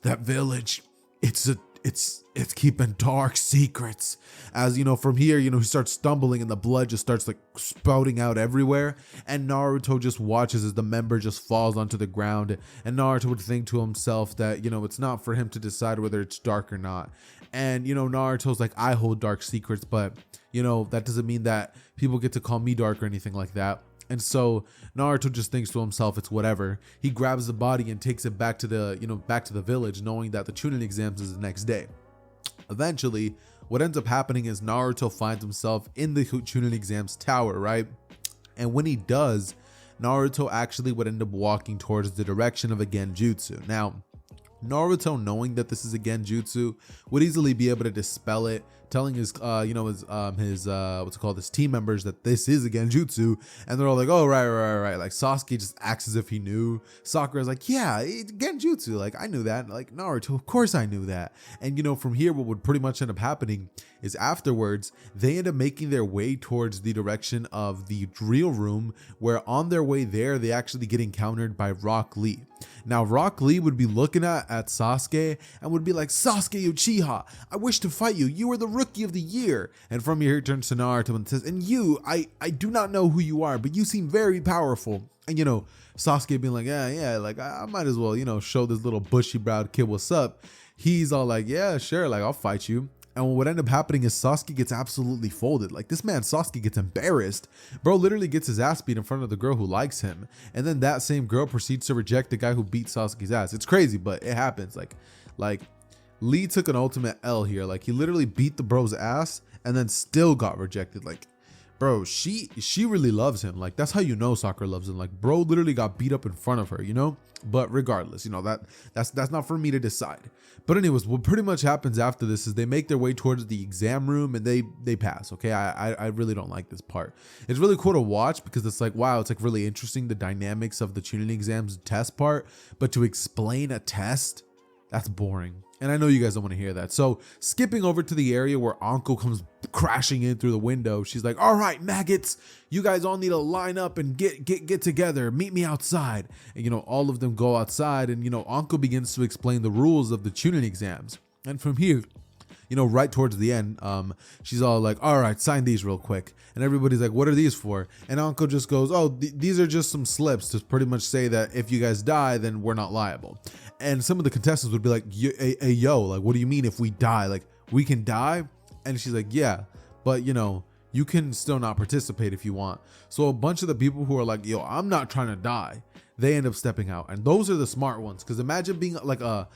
That village, it's keeping dark secrets. As from here, he starts stumbling and the blood just starts like spouting out everywhere. And Naruto just watches as the member just falls onto the ground. And Naruto would think to himself that, it's not for him to decide whether it's dark or not. And, Naruto's like, I hold dark secrets, but, that doesn't mean that people get to call me dark or anything like that. And so Naruto just thinks to himself, it's whatever. He grabs the body and takes it back to the village, knowing that the Chunin exams is the next day. Eventually, what ends up happening is Naruto finds himself in the Chunin exams tower, right? And when he does, Naruto actually would end up walking towards the direction of a genjutsu. Now, Naruto, knowing that this is a genjutsu, would easily be able to dispel it, telling his his team members that this is a genjutsu, and they're all like, oh, right. Like, Sasuke just acts as if he knew. Sakura's like, yeah, it's genjutsu, like, I knew that. Like, Naruto, of course I knew that. And from here, what would pretty much end up happening is, afterwards, they end up making their way towards the direction of the drill room, where on their way there, they actually get encountered by Rock Lee. Now Rock Lee would be looking at Sasuke and would be like, Sasuke Uchiha, I wish to fight you. You are the rookie of the year. And from here he turns to Naruto and says, and you, I do not know who you are, but you seem very powerful. And Sasuke being like, yeah, like I might as well, show this little bushy browed kid what's up. He's all like, yeah, sure, like I'll fight you. And what ended up happening is Sasuke gets absolutely folded. Like this man, Sasuke, gets embarrassed. Bro literally gets his ass beat in front of the girl who likes him. And then that same girl proceeds to reject the guy who beat Sasuke's ass. It's crazy, but it happens. Like Lee took an ultimate L here. Like he literally beat the bro's ass and then still got rejected. Like, bro, she really loves him. Like that's how Sakura loves him. Like bro literally got beat up in front of her, But regardless, that's not for me to decide. But anyways, what pretty much happens after this is they make their way towards the exam room and they pass. Okay, I really don't like this part. It's really cool to watch because it's like, wow, it's like really interesting, the dynamics of the Chunin exams test part. But to explain a test, that's boring. And I know you guys don't want to hear that. So skipping over to the area where Anko comes crashing in through the window, she's like, all right, maggots, you guys all need to line up and get together. Meet me outside. And, all of them go outside and, Anko begins to explain the rules of the Chunin exams. And from here, right towards the end, she's all like, all right, sign these real quick. And everybody's like, what are these for? And Anko just goes, oh, these are just some slips to pretty much say that if you guys die, then we're not liable. And some of the contestants would be like, hey, yo, like, what do you mean if we die? Like, we can die? And she's like, yeah, but you can still not participate if you want. So a bunch of the people who are like, yo, I'm not trying to die, they end up stepping out. And those are the smart ones. Because imagine being like a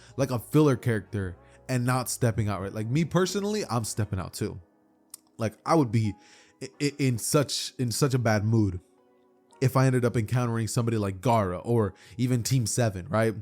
filler character and not stepping out, right? Like me personally, I'm stepping out too. Like I would be in such a bad mood if I ended up encountering somebody like Gaara or even Team 7, right?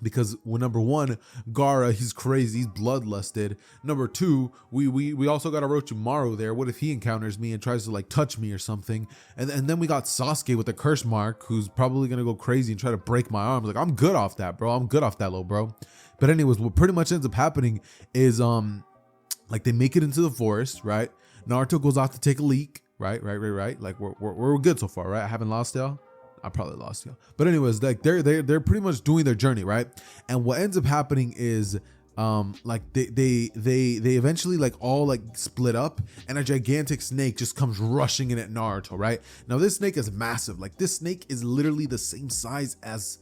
Because number one, Gaara, he's crazy, he's bloodlusted. Number two, we also got Orochimaru there. What if he encounters me and tries to like touch me or something? And then we got Sasuke with the curse mark, who's probably gonna go crazy and try to break my arms. Like I'm good off that, bro. I'm good off that, little bro. But anyways, what pretty much ends up happening is like they make it into the forest, right? Naruto goes off to take a leak, right? Like we're good so far, right? I haven't lost y'all. I probably lost you. But anyways, like they're pretty much doing their journey, right? And what ends up happening is like they eventually like all like split up and a gigantic snake just comes rushing in at Naruto, right? Now this snake is massive. Like this snake is literally the same size as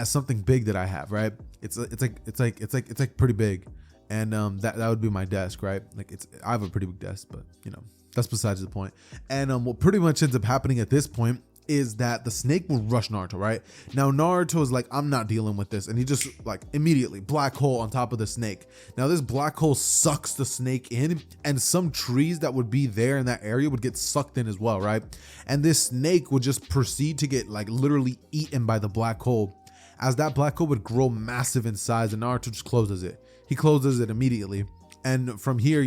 something big that I have, right? It's like pretty big. And that would be my desk, right? Like I have a pretty big desk, but that's besides the point. And what pretty much ends up happening at this point is that the snake will rush Naruto, right? Now Naruto is like, I'm not dealing with this, and he just like immediately black hole on top of the snake. Now this black hole sucks the snake in, and some trees that would be there in that area would get sucked in as well, right? And this snake would just proceed to get like literally eaten by the black hole, as that black hole would grow massive in size, and Naruto just closes it. He closes it immediately. And from here,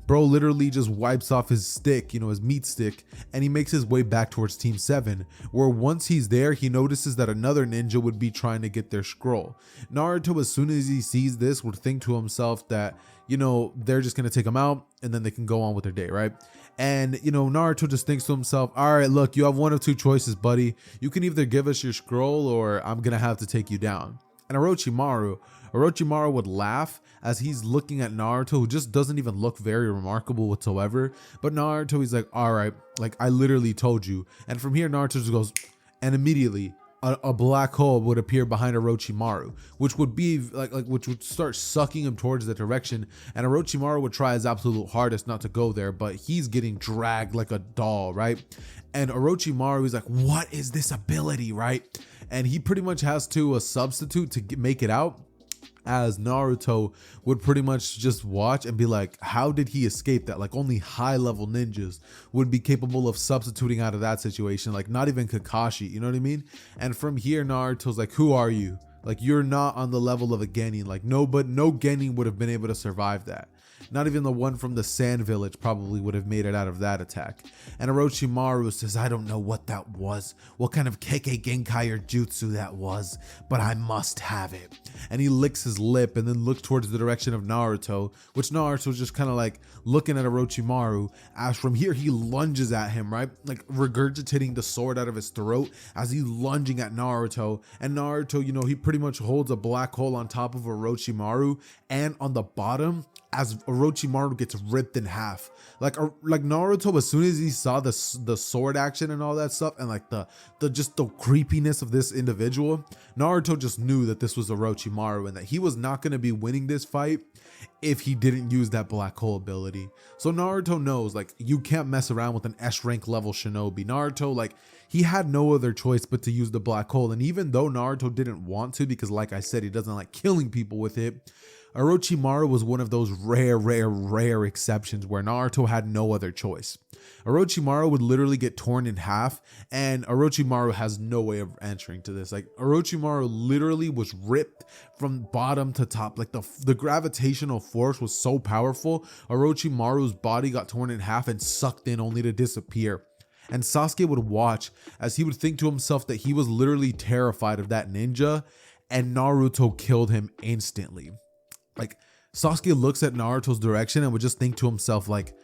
bro literally just wipes off his stick, his meat stick, and he makes his way back towards Team 7, where once he's there, he notices that another ninja would be trying to get their scroll. Naruto, as soon as he sees this, would think to himself that, they're just going to take him out and then they can go on with their day, right? And, Naruto just thinks to himself, all right, look, you have one of two choices, buddy. You can either give us your scroll or I'm going to have to take you down. And Orochimaru would laugh as he's looking at Naruto, who just doesn't even look very remarkable whatsoever. But Naruto, he's like, all right, like I literally told you. And from here, Naruto just goes, and immediately a black hole would appear behind Orochimaru, which would be which would start sucking him towards that direction. And Orochimaru would try his absolute hardest not to go there, but he's getting dragged like a doll, right? And Orochimaru is like, what is this ability, right? And he pretty much has to substitute to make it out, as Naruto would pretty much just watch and be like, how did he escape that? Like only high level ninjas would be capable of substituting out of that situation. Like not even Kakashi, you know what I mean? And from here, Naruto's like, who are you? Like you're not on the level of a Genin. Like no Genin would have been able to survive that. Not even the one from the Sand Village probably would have made it out of that attack. And Orochimaru says, I don't know what that was, what kind of Kekkei Genkai or jutsu that was, but I must have it. And he licks his lip and then looks towards the direction of Naruto, which Naruto's just kind of like looking at Orochimaru, as from here he lunges at him, right? Like regurgitating the sword out of his throat as he's lunging at Naruto. And Naruto, you know, he pretty much holds a black hole on top of Orochimaru and on the bottom as Orochimaru gets ripped in half. Like Naruto, as soon as he saw the sword action and all that stuff, and like the just the creepiness of this individual, Naruto just knew that this was Orochimaru and that he was not going to be winning this fight if he didn't use that black hole ability. So Naruto knows, like, you can't mess around with an S rank level shinobi. Naruto, like, he had no other choice but to use the black hole. And even though Naruto didn't want to, because like I said, he doesn't like killing people with it, Orochimaru was one of those rare exceptions where Naruto had no other choice. Orochimaru would literally get torn in half, and Orochimaru has no way of answering to this. Like, Orochimaru literally was ripped from bottom to top. Like, the gravitational force was so powerful, Orochimaru's body got torn in half and sucked in only to disappear. And Sasuke would watch as he would think to himself that he was literally terrified of that ninja, and Naruto killed him instantly. Like, Sasuke looks at Naruto's direction and would just think to himself, like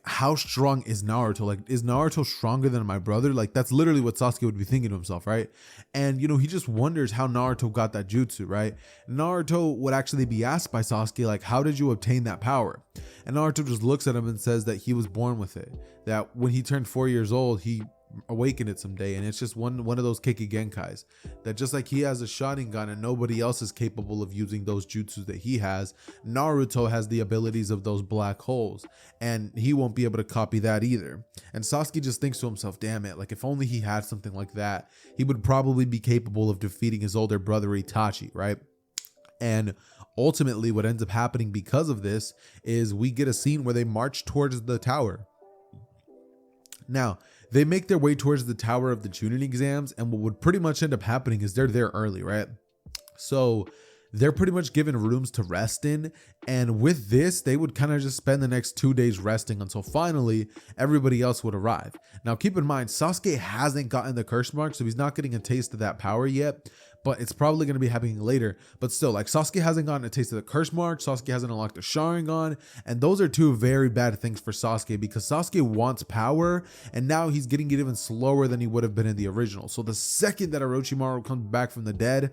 how strong is Naruto? Like, is Naruto stronger than my brother? Like, that's literally what Sasuke would be thinking to himself, right? And, you know, he just wonders how Naruto got that jutsu, right? Naruto would actually be asked by Sasuke, like, how did you obtain that power? And Naruto just looks at him and says that he was born with it, that when he turned 4 years old, he awakened it someday, and it's just one of those Kekkei Genkais, that just like he has a Sharingan and nobody else is capable of using those jutsus that he has, Naruto has the abilities of those black holes, and he won't be able to copy that either. And Sasuke just thinks to himself, damn it, like, if only he had something like that, he would probably be capable of defeating his older brother Itachi, right? And ultimately what ends up happening because of this is we get a scene where they march towards the tower. Now, they make their way towards the tower of the Chunin exams, and what would pretty much end up happening is they're there early, right? So they're pretty much given rooms to rest in, and with this, they would kind of just spend the next 2 days resting until finally everybody else would arrive. Now, keep in mind, Sasuke hasn't gotten the curse mark, so he's not getting a taste of that power yet, but it's probably going to be happening later. But still, like, Sasuke hasn't gotten a taste of the curse mark, Sasuke hasn't unlocked the Sharingan, and those are two very bad things for Sasuke, because Sasuke wants power, and now he's getting it even slower than he would have been in the original. So the second that Orochimaru comes back from the dead,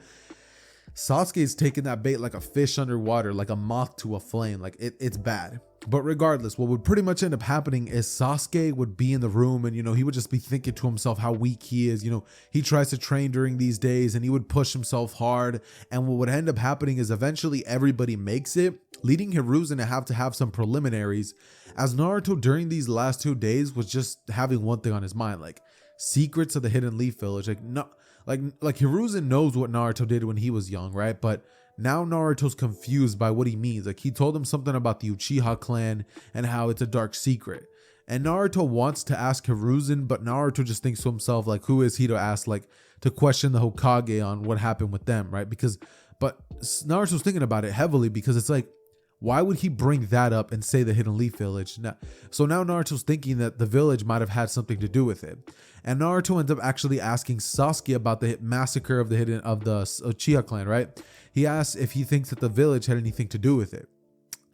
Sasuke's taking that bait like a fish underwater, like a moth to a flame. Like, it's bad. But regardless, what would pretty much end up happening is Sasuke would be in the room, and, you know, he would just be thinking to himself how weak he is. You know, he tries to train during these days and he would push himself hard. And what would end up happening is eventually everybody makes it, leading Hiruzen to have some preliminaries, as Naruto during these last 2 days was just having one thing on his mind, like secrets of the Hidden Leaf Village. Like, no, like Hiruzen knows what Naruto did when he was young, right? But now Naruto's confused by what he means. Like, he told him something about the Uchiha clan and how it's a dark secret. And Naruto wants to ask Hiruzen, but Naruto just thinks to himself, like, who is he to ask, like, to question the Hokage on what happened with them, right? But Naruto's thinking about it heavily, because it's like, why would he bring that up and say the Hidden Leaf Village? So now Naruto's thinking that the village might have had something to do with it. And Naruto ends up actually asking Sasuke about the massacre of the Uchiha clan, right? He asks if he thinks that the village had anything to do with it.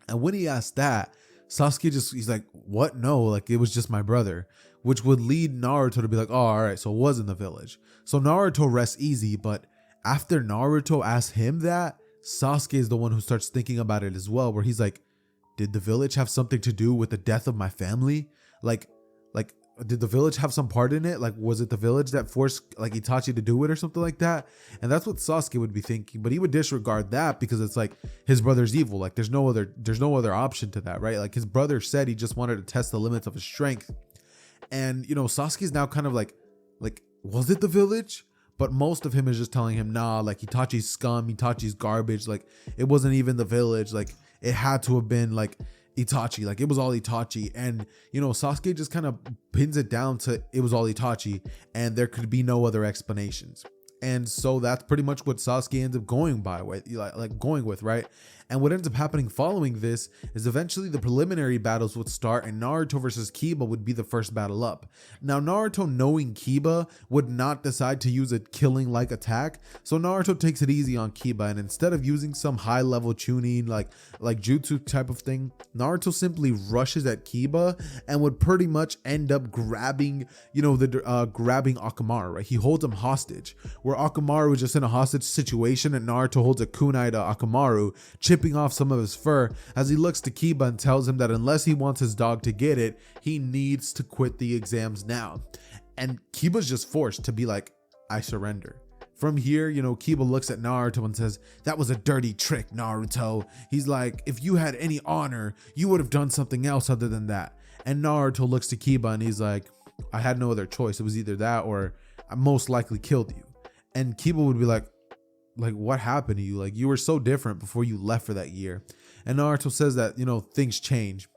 And when he asked that, Sasuke he's like, what? No, like, it was just my brother, which would lead Naruto to be like, oh, all right, so it was in the village. So Naruto rests easy, but after Naruto asks him that, Sasuke is the one who starts thinking about it as well, where he's like, did the village have something to do with the death of my family? Like, did the village have some part in it? Like, was it the village that forced, like, Itachi to do it or something like that? And that's what Sasuke would be thinking, but he would disregard that because it's like, his brother's evil. Like, there's no other option to that, right? Like, his brother said he just wanted to test the limits of his strength. And, you know, Sasuke's now kind of like, was it the village? But most of him is just telling him, nah, like, Itachi's scum, Itachi's garbage. Like, it wasn't even the village. Like, it had to have been, like, Itachi. Like, it was all Itachi. And, you know, Sasuke just kind of pins it down to it was all Itachi, and there could be no other explanations. And so that's pretty much what Sasuke ends up going with, right? And what ends up happening following this is eventually the preliminary battles would start and Naruto versus Kiba would be the first battle up. Now Naruto, knowing Kiba, would not decide to use a killing like attack, so Naruto takes it easy on Kiba, and instead of using some high level Chunin like jutsu type of thing, Naruto simply rushes at Kiba and would pretty much end up grabbing, grabbing Akamaru, right? He holds him hostage, where Akamaru was just in a hostage situation and Naruto holds a kunai to Akamaru, chipping off some of his fur as he looks to Kiba and tells him that unless he wants his dog to get it, he needs to quit the exams now. And Kiba's just forced to be like, I surrender. From here, Kiba looks at Naruto and says, that was a dirty trick, Naruto. He's like, if you had any honor, you would have done something else other than that. And Naruto looks to Kiba and he's like, I had no other choice. It was either that or I most likely killed you. And Kiba would be like, what happened to you? Like, you were so different before you left for that year. And Naruto says that, things change.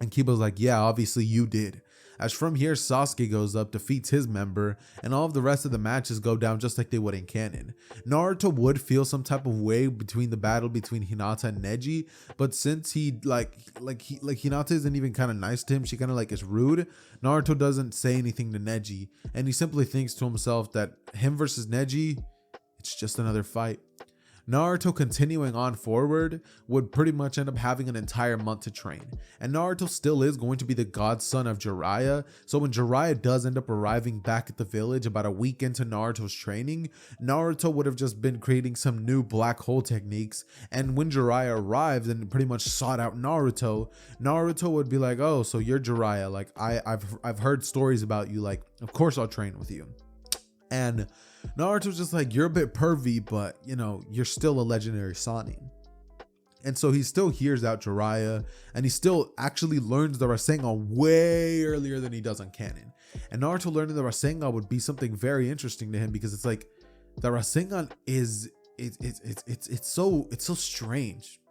And Kiba's like, yeah, obviously you did. As from here, Sasuke goes up, defeats his member, and all of the rest of the matches go down just like they would in canon. Naruto would feel some type of way between the battle between Hinata and Neji, but since he Hinata isn't even kind of nice to him, she kind of is rude, Naruto doesn't say anything to Neji, and he simply thinks to himself that him versus Neji, it's just another fight. Naruto, continuing on forward, would pretty much end up having an entire month to train. And Naruto still is going to be the godson of Jiraiya, so when Jiraiya does end up arriving back at the village about a week into Naruto's training, Naruto would have just been creating some new black hole techniques, and when Jiraiya arrived and pretty much sought out Naruto would be like, oh, so you're Jiraiya, like I've heard stories about you, like of course I'll train with you. And Naruto's just like, you're a bit pervy, but you're still a legendary Sannin. And so he still hears out Jiraiya, and he still actually learns the Rasengan way earlier than he does on canon. And Naruto learning the Rasengan would be something very interesting to him, because it's like the Rasengan is it's so strange.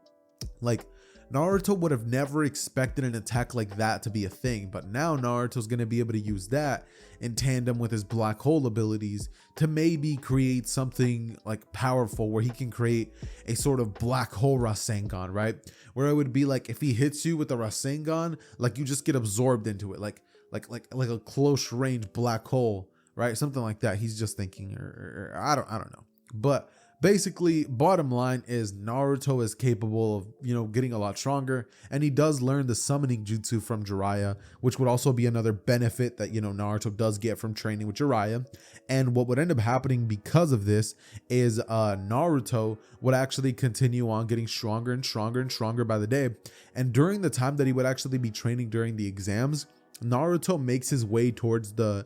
Like, Naruto would have never expected an attack like that to be a thing, but now Naruto's going to be able to use that in tandem with his black hole abilities to maybe create something like powerful, where he can create a sort of black hole Rasengan, right? Where it would be like, if he hits you with the Rasengan, like you just get absorbed into it, like a close range black hole, right? Something like that. He's just thinking, or I don't know. But basically, bottom line is Naruto is capable of, getting a lot stronger, and he does learn the summoning jutsu from Jiraiya, which would also be another benefit that, Naruto does get from training with Jiraiya. And what would end up happening because of this is Naruto would actually continue on getting stronger and stronger and stronger by the day. And during the time that he would actually be training during the exams, Naruto makes his way towards the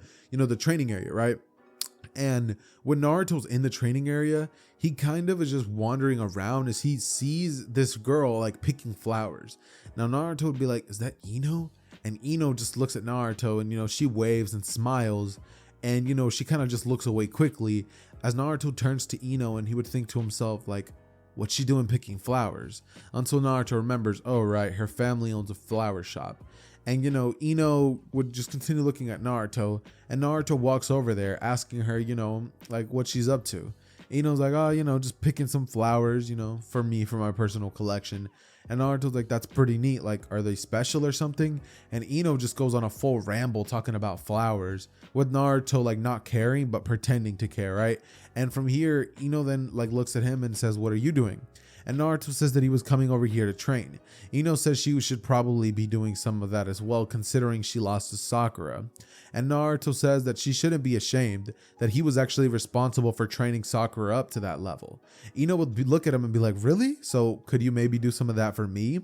training area, right? And when Naruto's in the training area, he kind of is just wandering around as he sees this girl like picking flowers. Now Naruto would be like, is that Ino? And Ino just looks at Naruto and, she waves and smiles. And, she kind of just looks away quickly as Naruto turns to Ino, and he would think to himself like, what's she doing picking flowers? Until Naruto remembers, oh right, her family owns a flower shop. And, Ino would just continue looking at Naruto, and Naruto walks over there asking her, like what she's up to. Ino's like, oh, just picking some flowers, for me, for my personal collection. And Naruto's like, that's pretty neat. Like, are they special or something? And Ino just goes on a full ramble talking about flowers, with Naruto like not caring, but pretending to care, right? And from here, Ino then like looks at him and says, what are you doing? And Naruto says that he was coming over here to train. Ino says she should probably be doing some of that as well, considering she lost to Sakura. And Naruto says that she shouldn't be ashamed, that he was actually responsible for training Sakura up to that level. Ino would look at him and be like, really? So could you maybe do some of that for me?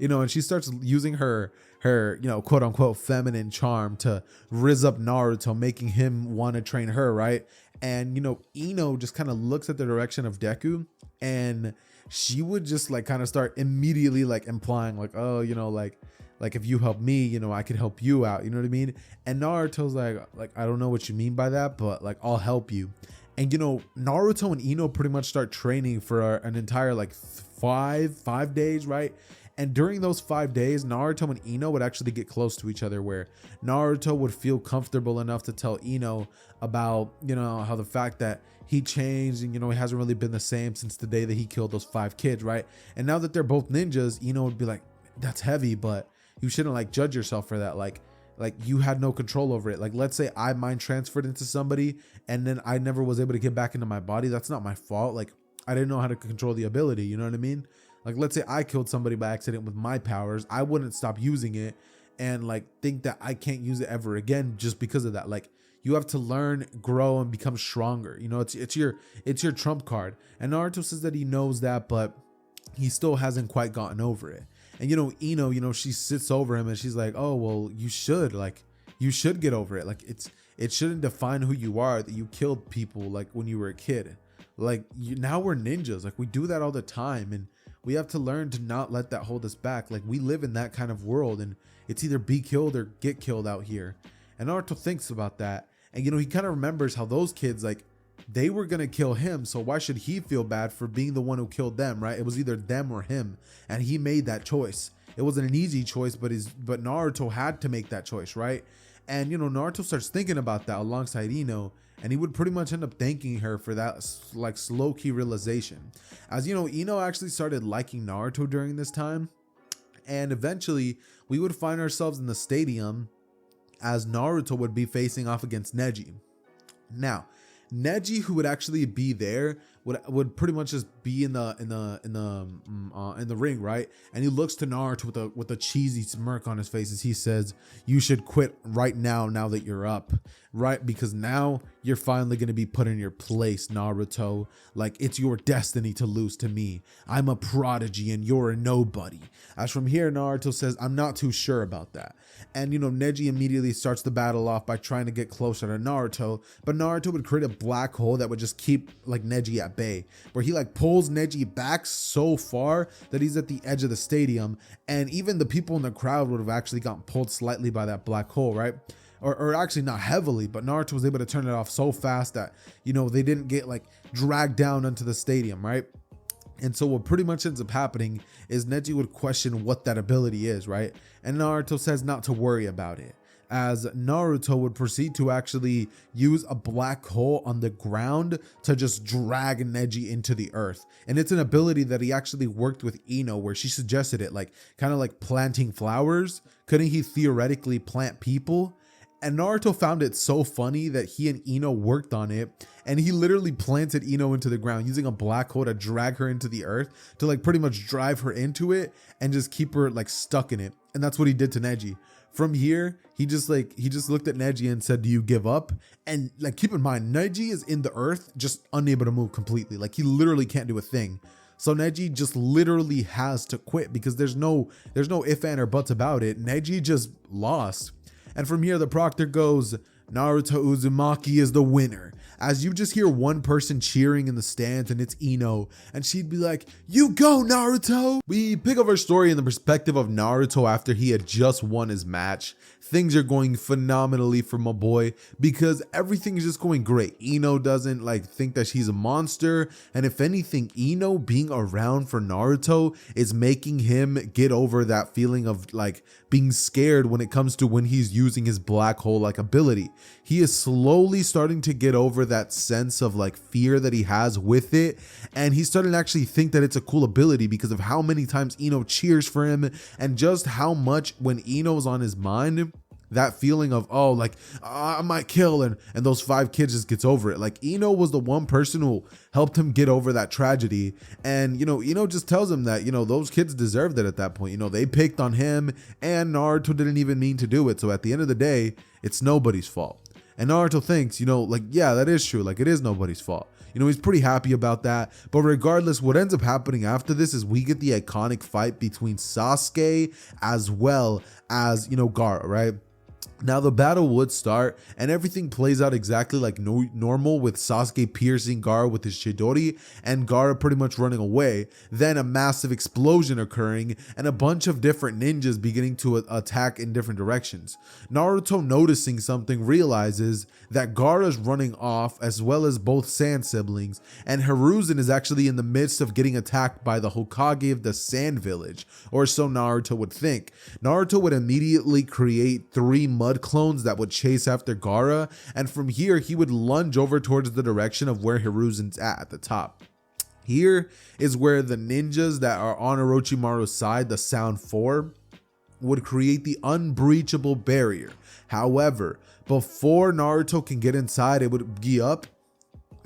And she starts using her quote unquote feminine charm to rizz up Naruto, making him want to train her, right? And Ino just kind of looks at the direction of Deku, and she would just like kind of start immediately like implying like, oh, like if you help me, I could help you out, you know what I mean? And Naruto's like, I don't know what you mean by that, but like, I'll help you. And Naruto and Ino pretty much start training for an entire like five days, right? And during those 5 days, Naruto and Ino would actually get close to each other, where Naruto would feel comfortable enough to tell Ino about, how the fact that he changed and, he hasn't really been the same since the day that he killed those 5 kids, right? And now that they're both ninjas, Ino would be like, that's heavy, but you shouldn't like judge yourself for that. Like you had no control over it. Like, let's say I mind transferred into somebody and then I never was able to get back into my body. That's not my fault. Like, I didn't know how to control the ability. You know what I mean? Like, let's say I killed somebody by accident with my powers. I wouldn't stop using it and like think that I can't use it ever again just because of that. Like, you have to learn, grow, and become stronger. It's your trump card. And Naruto says that he knows that, but he still hasn't quite gotten over it. And Ino, she sits over him and she's like, oh, well, you should get over it. Like, it shouldn't define who you are that you killed people like when you were a kid. Like, now we're ninjas. Like, we do that all the time, and we have to learn to not let that hold us back. Like, we live in that kind of world, and it's either be killed or get killed out here. And Naruto thinks about that, and he kind of remembers how those kids, like, they were gonna kill him, so why should he feel bad for being the one who killed them, right? It was either them or him, and he made that choice. It wasn't an easy choice, but Naruto had to make that choice, right? And Naruto starts thinking about that alongside Ino, and he would pretty much end up thanking her for that like low-key realization. As Ino actually started liking Naruto during this time, and eventually we would find ourselves in the stadium as Naruto would be facing off against Neji. Now, Neji, who would actually be there, would pretty much just be in the ring, right? And he looks to Naruto with a cheesy smirk on his face as he says, "You should quit right now that you're up, right? Because now you're finally going to be put in your place, Naruto. Like, it's your destiny to lose to me. I'm a prodigy and you're a nobody." As from here, Naruto says, "I'm not too sure about that." And Neji immediately starts the battle off by trying to get closer to Naruto, but Naruto would create a black hole that would just keep like Neji at bay, where he like pulls Neji back so far that he's at the edge of the stadium, and even the people in the crowd would have actually gotten pulled slightly by that black hole, right? Or actually not heavily, but Naruto was able to turn it off so fast that they didn't get like dragged down into the stadium, right? And so what pretty much ends up happening is Neji would question what that ability is, right? And Naruto says not to worry about it, as Naruto would proceed to actually use a black hole on the ground to just drag Neji into the earth. And it's an ability that he actually worked with Ino, where she suggested it, like kind of like planting flowers. Couldn't he theoretically plant people? And Naruto found it so funny that he and Ino worked on it, and he literally planted Ino into the ground using a black hole to drag her into the earth, to like pretty much drive her into it and just keep her like stuck in it. And that's what he did to Neji. From here, he just looked at Neji and said, "Do you give up?" And like, keep in mind, Neji is in the earth, just unable to move completely. Like, he literally can't do a thing. So Neji just literally has to quit, because there's no if, and, or buts about it. Neji just lost. And from here, the proctor goes, "Naruto Uzumaki is the winner." As you just hear one person cheering in the stands, and it's Ino, and she'd be like, "You go, Naruto!" We pick up our story in the perspective of Naruto after he had just won his match. Things are going phenomenally for my boy, because everything is just going great. Ino doesn't like think that she's a monster, and if anything, Ino being around for Naruto is making him get over that feeling of like being scared when it comes to when he's using his black hole like ability. He is slowly starting to get over that sense of like fear that he has with it, and he's starting to actually think that it's a cool ability because of how many times Ino cheers for him, and just how much when Ino's on his mind, that feeling of, oh, like, I might kill, and those 5 kids just gets over it. Like, Ino was the one person who helped him get over that tragedy. And, Ino just tells him that, those kids deserved it at that point. They picked on him, and Naruto didn't even mean to do it. So at the end of the day, it's nobody's fault. And Naruto thinks, like, yeah, that is true. Like, it is nobody's fault. He's pretty happy about that. But regardless, what ends up happening after this is we get the iconic fight between Sasuke as well as, Gaara, right? Now the battle would start and everything plays out exactly like normal, with Sasuke piercing Gaara with his Chidori and Gaara pretty much running away. Then a massive explosion occurring and a bunch of different ninjas beginning to attack in different directions. Naruto, noticing something, realizes that Gaara's running off, as well as both Sand siblings, and Hiruzen is actually in the midst of getting attacked by the Hokage of the Sand Village, or so Naruto would think. Naruto would immediately create 3 mud clones that would chase after Gaara, and from here he would lunge over towards the direction of where Hiruzen's at the top. Here is where the ninjas that are on Orochimaru's side, the Sound 4, would create the unbreachable barrier. However, before Naruto can get inside, it would be up,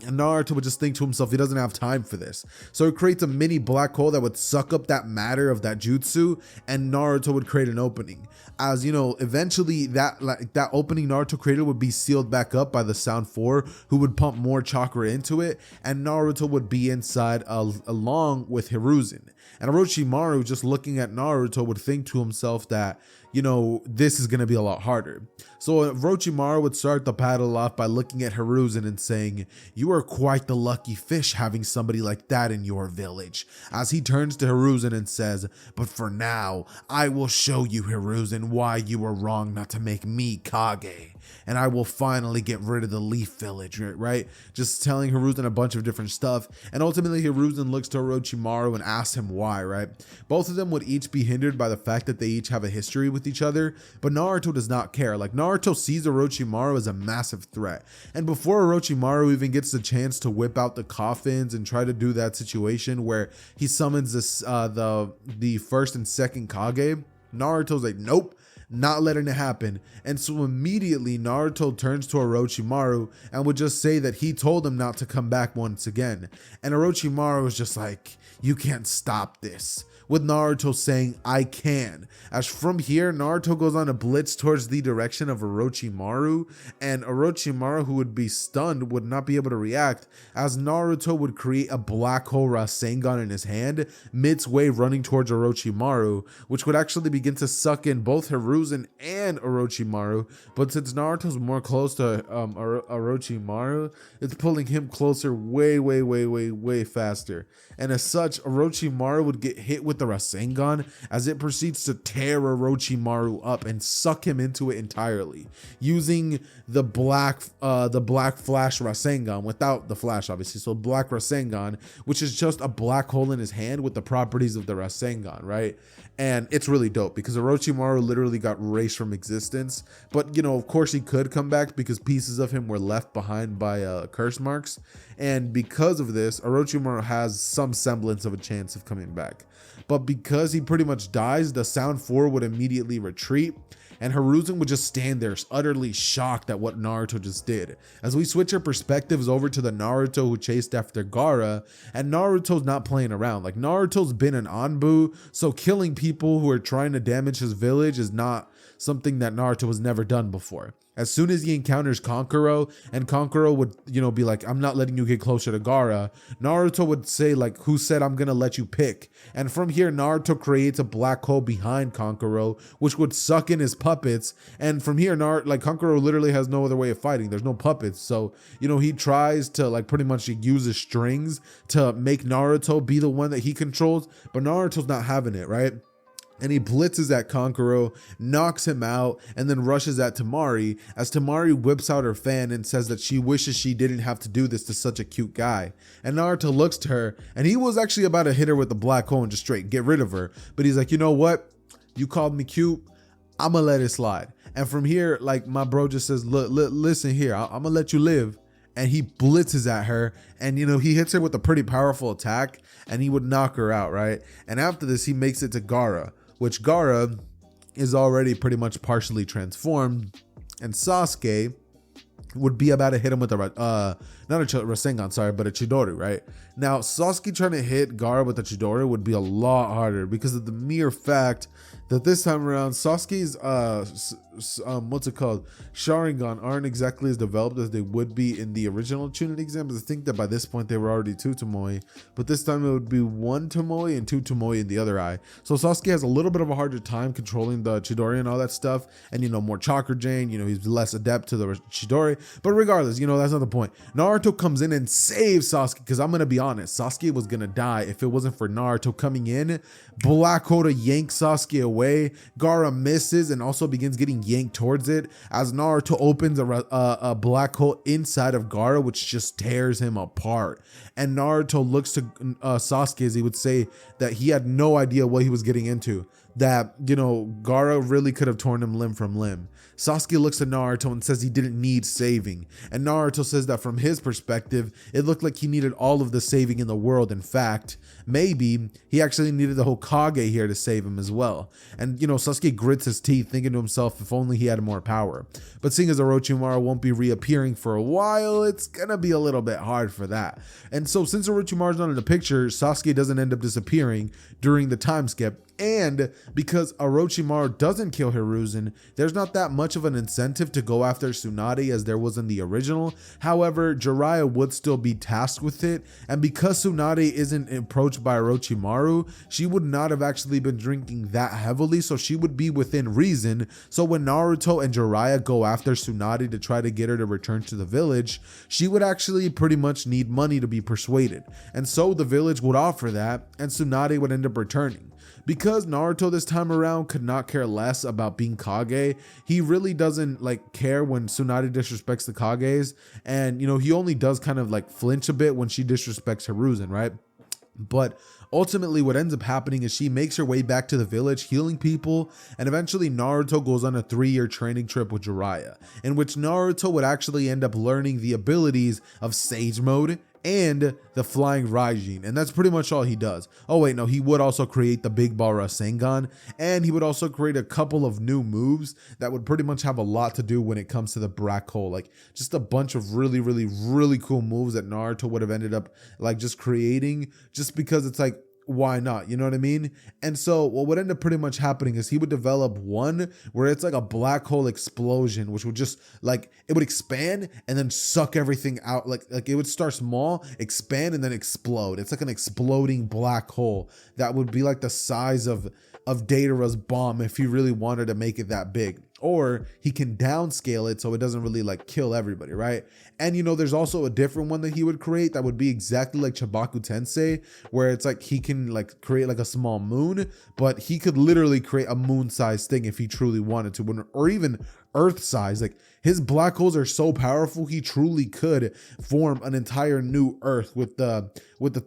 and Naruto would just think to himself he doesn't have time for this. So it creates a mini black hole that would suck up that matter of that jutsu, and Naruto would create an opening. As you know, eventually that opening Naruto created would be sealed back up by the Sound 4, who would pump more chakra into it, and Naruto would be inside along with Hiruzen. And Orochimaru, just looking at Naruto, would think to himself that, you know, this is going to be a lot harder. So Orochimaru would start the battle off by looking at Hiruzen and saying, "You are quite the lucky fish having somebody like that in your village." As he turns to Hiruzen and says, "But for now, I will show you, Hiruzen, why you were wrong not to make me Kage. And I will finally get rid of the Leaf Village," right? Just telling Hiruzen a bunch of different stuff. And ultimately, Hiruzen looks to Orochimaru and asks him why, right? Both of them would each be hindered by the fact that they each have a history with each other, but Naruto does not care. Like, Naruto sees Orochimaru as a massive threat. And before Orochimaru even gets the chance to whip out the coffins and try to do that situation where he summons this, the first and second Kage, Naruto's like, nope, not letting it happen. And so immediately Naruto turns to Orochimaru and would just say that he told him not to come back once again. And Orochimaru is just like, "You can't stop this," with Naruto saying, "I can." As from here, Naruto goes on a blitz towards the direction of Orochimaru, and Orochimaru, who would be stunned, would not be able to react, as Naruto would create a black hole Rasengan in his hand, midway running towards Orochimaru, which would actually begin to suck in both Hiruzen and Orochimaru. But since Naruto's more close to Orochimaru, it's pulling him closer way faster. And as such, Orochimaru would get hit with the Rasengan as it proceeds to tear Orochimaru up and suck him into it entirely, using the black flash Rasengan without the flash, obviously. So black Rasengan, which is just a black hole in his hand with the properties of the Rasengan, right? And it's really dope because Orochimaru literally got erased from existence. But, you know, of course he could come back because pieces of him were left behind by curse marks. And because of this, Orochimaru has some semblance of a chance of coming back. But because he pretty much dies, the Sound 4 would immediately retreat, and Hiruzen would just stand there utterly shocked at what Naruto just did. As we switch our perspectives over to the Naruto who chased after Gaara, and Naruto's not playing around. Like, Naruto's been an Anbu, so killing people who are trying to damage his village is not something that Naruto has never done before. As soon as he encounters Kankuro, and Kankuro would, you know, be like, "I'm not letting you get closer to Gaara," Naruto would say, like, "Who said I'm gonna let you pick?" And from here, Naruto creates a black hole behind Kankuro, which would suck in his puppets. And from here, Kankuro literally has no other way of fighting. There's no puppets. So, you know, he tries to, like, pretty much use his strings to make Naruto be the one that he controls, but Naruto's not having it, right? And he blitzes at Kankuro, knocks him out, and then rushes at Temari, as Temari whips out her fan and says that she wishes she didn't have to do this to such a cute guy. And Naruto looks to her, and he was actually about to hit her with the black hole and just straight get rid of her. But he's like, "You know what? You called me cute. I'm gonna let it slide." And from here, like, my bro just says, "Look, listen here, I'm gonna let you live." And he blitzes at her, and, you know, he hits her with a pretty powerful attack, and he would knock her out, right? And after this, he makes it to Gaara, which Gaara is already pretty much partially transformed, and Sasuke would be about to hit him with a not a Rasengan, sorry, but a Chidori, right? Now, Sasuke trying to hit Gaara with the Chidori would be a lot harder because of the mere fact that this time around Sasuke's what's it called, Sharingan aren't exactly as developed as they would be in the original Chunin examples. I think that by this point they were already 2 Tomoe, but this time it would be 1 Tomoe and 2 Tomoe in the other eye. So Sasuke has a little bit of a harder time controlling the Chidori and all that stuff, and more chakra drain, he's less adept to the Chidori, but regardless, that's not the point. Naruto comes in and saves Sasuke, because I'm gonna be honest, Sasuke was gonna die if it wasn't for Naruto coming in. Black hole to yank Sasuke away. Gaara misses and also begins getting yanked towards it as Naruto opens a black hole inside of Gaara, which just tears him apart. And Naruto looks to Sasuke as he would say that he had no idea what he was getting into, that Gaara really could have torn him limb from limb. Sasuke looks at Naruto and says he didn't need saving, and Naruto says that from his perspective it looked like he needed all of the saving in the world. In fact, maybe he actually needed the Hokage here to save him as well. And Sasuke grits his teeth, thinking to himself, if only he had more power. But seeing as Orochimaru won't be reappearing for a while, it's gonna be a little bit hard for that. And so since Orochimaru's not in the picture, Sasuke doesn't end up disappearing during the time skip. And because Orochimaru doesn't kill Hiruzen, there's not that much of an incentive to go after Tsunade as there was in the original. However, Jiraiya would still be tasked with it, and because Tsunade isn't approached by Orochimaru, she would not have actually been drinking that heavily, so she would be within reason. So when Naruto and Jiraiya go after Tsunade to try to get her to return to the village, she would actually pretty much need money to be persuaded. And so the village would offer that, and Tsunade would end up returning. Because Naruto this time around could not care less about being Kage, he really doesn't care when Tsunade disrespects the Kages, and he only does kind of flinch a bit when she disrespects Hiruzen, right? But ultimately what ends up happening is she makes her way back to the village, healing people, and eventually Naruto goes on a 3-year training trip with Jiraiya, in which Naruto would actually end up learning the abilities of Sage Mode and the Flying Raijin, and that's pretty much all he does. Oh wait, no, he would also create the Big Ball Rasengan, and he would also create a couple of new moves that would pretty much have a lot to do when it comes to the black hole, just a bunch of really cool moves that Naruto would have ended up just creating, just because it's why not? You know what I mean? And so what would end up pretty much happening is he would develop one where it's a black hole explosion, which would just it would expand and then suck everything out. It would start small, expand, and then explode. It's an exploding black hole that would be the size of Datara's bomb if he really wanted to make it that big. Or he can downscale it so it doesn't really kill everybody, right? And there's also a different one that he would create that would be exactly like Chibaku Tensei, where it's he can create a small moon, but he could literally create a moon-sized thing if he truly wanted to, or even Earth-size. His black holes are so powerful, he truly could form an entire new Earth with the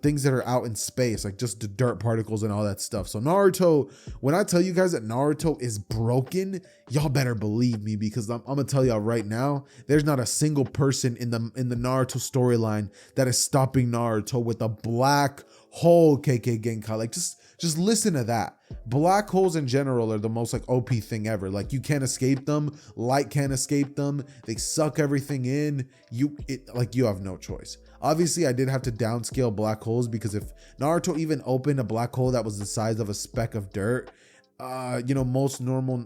things that are out in space, just the dirt particles and all that stuff. So Naruto, when I tell you guys that Naruto is broken, y'all better believe me, because I'm gonna tell y'all right now, there's not a single person in the Naruto storyline that is stopping Naruto with a black hole Kekkei Genkai. Just listen to that. Black holes in general are the most OP thing ever. You can't escape them. Light can't escape them. They suck everything in. You have no choice. Obviously, I did have to downscale black holes, because if Naruto even opened a black hole that was the size of a speck of dirt, most normal,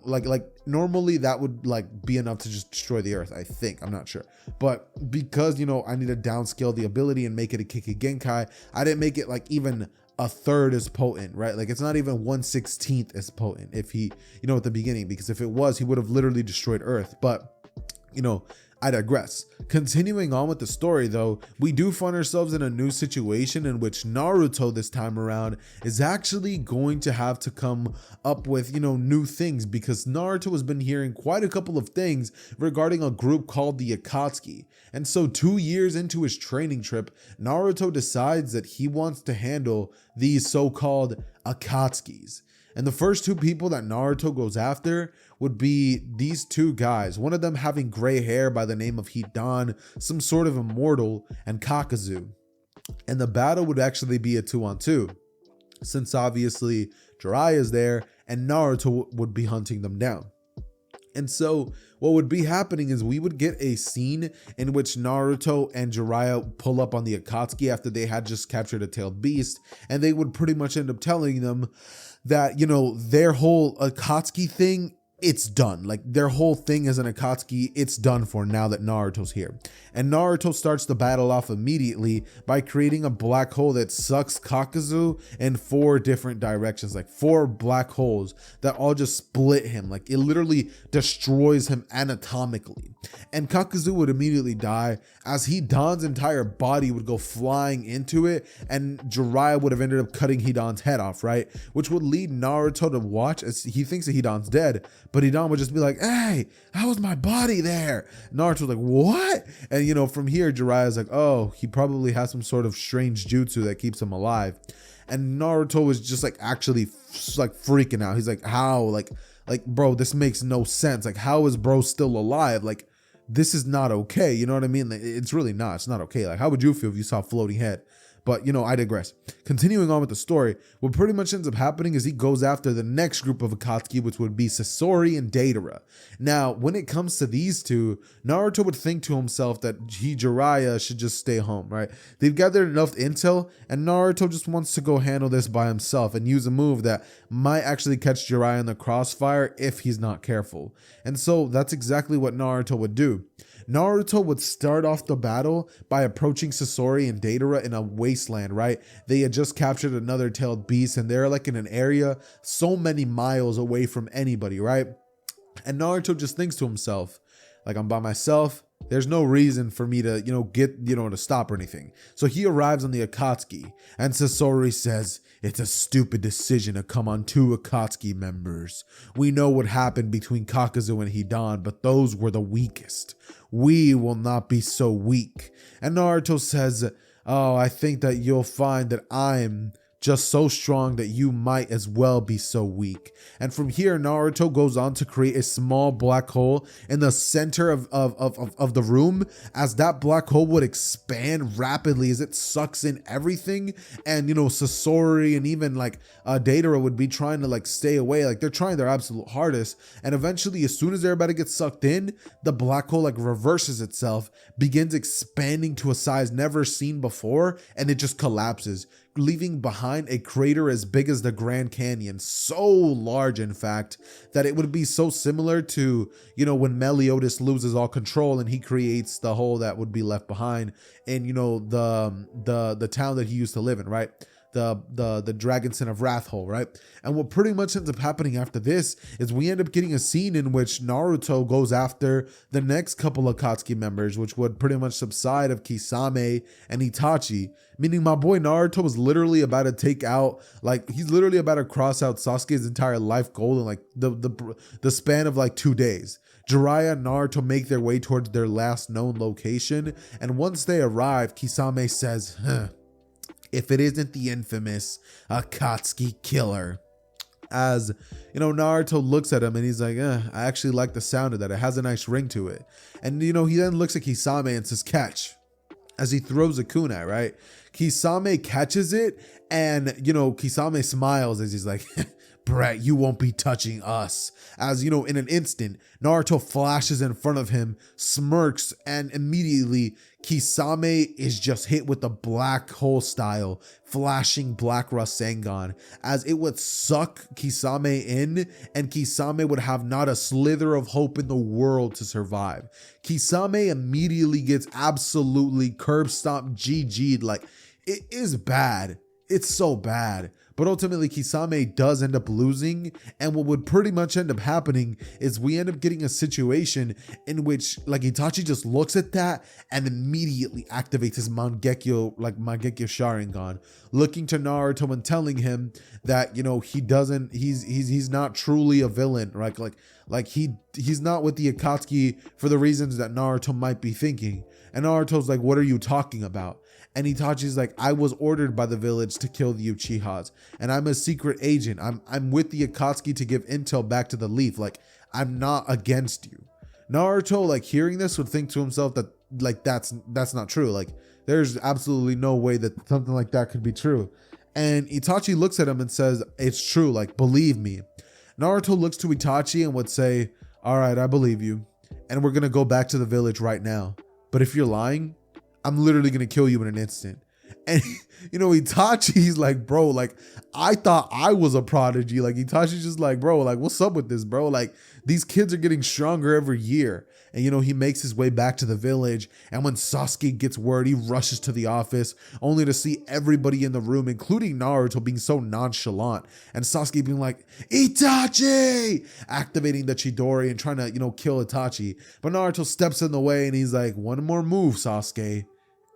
normally that would be enough to just destroy the earth, I think. I'm not sure. But because, I need to downscale the ability and make it a Kekkei Genkai, I didn't make it even a third as potent, right? It's not even 1/16 as potent if he, at the beginning, because if it was, he would have literally destroyed Earth. But, I digress. Continuing on with the story though, we do find ourselves in a new situation in which Naruto this time around is actually going to have to come up with, new things, because Naruto has been hearing quite a couple of things regarding a group called the Akatsuki. And so 2 years into his training trip, Naruto decides that he wants to handle these so-called Akatsukis. And the first 2 people that Naruto goes after would be these 2 guys, one of them having gray hair by the name of Hidan, some sort of immortal, and Kakazu. And the battle would actually be a 2-on-2, since obviously Jiraiya is there and Naruto would be hunting them down. And so what would be happening is we would get a scene in which Naruto and Jiraiya pull up on the Akatsuki after they had just captured a tailed beast, and they would pretty much end up telling them that, you know, their whole Akatsuki thing, it's done. Like their whole thing as an Akatsuki, it's done for now that Naruto's here. And Naruto starts the battle off immediately by creating a black hole that sucks Kakuzu in 4 different directions, like 4 black holes that all just split him. Like it literally destroys him anatomically. And Kakuzu would immediately die as Hidan's entire body would go flying into it, and Jiraiya would have ended up cutting Hidan's head off, right? Which would lead Naruto to watch as he thinks that Hidan's dead, but Hidan would just be like, hey, how was my body there? Naruto's like, what? And you know, from here, Jiraiya's like, oh, he probably has some sort of strange jutsu that keeps him alive. And Naruto was just like actually like freaking out. He's like, how? Like, bro, this makes no sense. Like, how is bro still alive? Like, this is not okay. You know what I mean? It's really not. It's not okay. Like, how would you feel if you saw a floating head? But, you know, I digress. Continuing on with the story, what pretty much ends up happening is he goes after the next group of Akatsuki, which would be Sasori and Deidara. Now, when it comes to these two, Naruto would think to himself that Jiraiya should just stay home, right? They've gathered enough intel, and Naruto just wants to go handle this by himself and use a move that might actually catch Jiraiya in the crossfire if he's not careful. And so that's exactly what Naruto would do. Naruto would start off the battle by approaching Sasori and Deidara in a wasteland, right? They had just captured another tailed beast, and they're like in an area so many miles away from anybody, right? And Naruto just thinks to himself, like, I'm by myself. There's no reason for me to, to stop or anything. So he arrives on the Akatsuki, and Sasori says, it's a stupid decision to come on 2 Akatsuki members. We know what happened between Kakuzu and Hidan, but those were the weakest. We will not be so weak. And Naruto says, oh, I think that you'll find that I'm just so strong that you might as well be so weak. And from here, Naruto goes on to create a small black hole in the center of the room, as that black hole would expand rapidly as it sucks in everything. And, you know, Sasori and even like Deidara would be trying to like stay away. Like they're trying their absolute hardest. And eventually, as soon as everybody gets sucked in, the black hole like reverses itself, begins expanding to a size never seen before, and it just collapses, leaving behind a crater as big as the Grand Canyon, so large in fact that it would be so similar to, you know, when Meliodas loses all control and he creates the hole that would be left behind in, you know, the town that he used to live in, right? The Dragonson of Wrath hole, right? And what pretty much ends up happening after this is we end up getting a scene in which Naruto goes after the next couple of Akatsuki members, which would pretty much subside of Kisame and Itachi, meaning my boy Naruto was literally about to take out, like, he's literally about to cross out Sasuke's entire life goal in like the span of like 2 days. Jiraiya and Naruto make their way towards their last known location, and once they arrive, Kisame says, if it isn't the infamous Akatsuki killer. As, you know, Naruto looks at him and he's like, I actually like the sound of that. It has a nice ring to it. And, you know, he then looks at Kisame and says, catch, as he throws a kunai, right? Kisame catches it, and, you know, Kisame smiles as he's like, brat, you won't be touching us. As, you know, in an instant, Naruto flashes in front of him, smirks, and immediately Kisame is just hit with the black hole style flashing black Rasengan, as it would suck Kisame in, and Kisame would have not a slither of hope in the world to survive. Kisame immediately gets absolutely curb stomped, GG'd. Like, it is bad. It's so bad. But ultimately, Kisame does end up losing, and what would pretty much end up happening is we end up getting a situation in which, like, Itachi just looks at that and immediately activates his Mangekyo Sharingan, looking to Naruto and telling him that, you know, he's not truly a villain, right? Like he's not with the Akatsuki for the reasons that Naruto might be thinking. And Naruto's like, what are you talking about? And Itachi's like, I was ordered by the village to kill the Uchihas, and I'm a secret agent. I'm with the Akatsuki to give intel back to the Leaf. Like, I'm not against you. Naruto, like, hearing this would think to himself that, like, that's not true. Like, there's absolutely no way that something like that could be true. And Itachi looks at him and says, it's true. Like, believe me. Naruto looks to Itachi and would say, all right, I believe you. And we're going to go back to the village right now. But if you're lying, I'm literally going to kill you in an instant. And, you know, Itachi's like, bro, like, I thought I was a prodigy. Like, Itachi's just like, bro, like, what's up with this, bro? Like, these kids are getting stronger every year. And, you know, he makes his way back to the village. And when Sasuke gets word, he rushes to the office, only to see everybody in the room, including Naruto, being so nonchalant. And Sasuke being like, Itachi! Activating the Chidori and trying to, you know, kill Itachi. But Naruto steps in the way and he's like, one more move, Sasuke,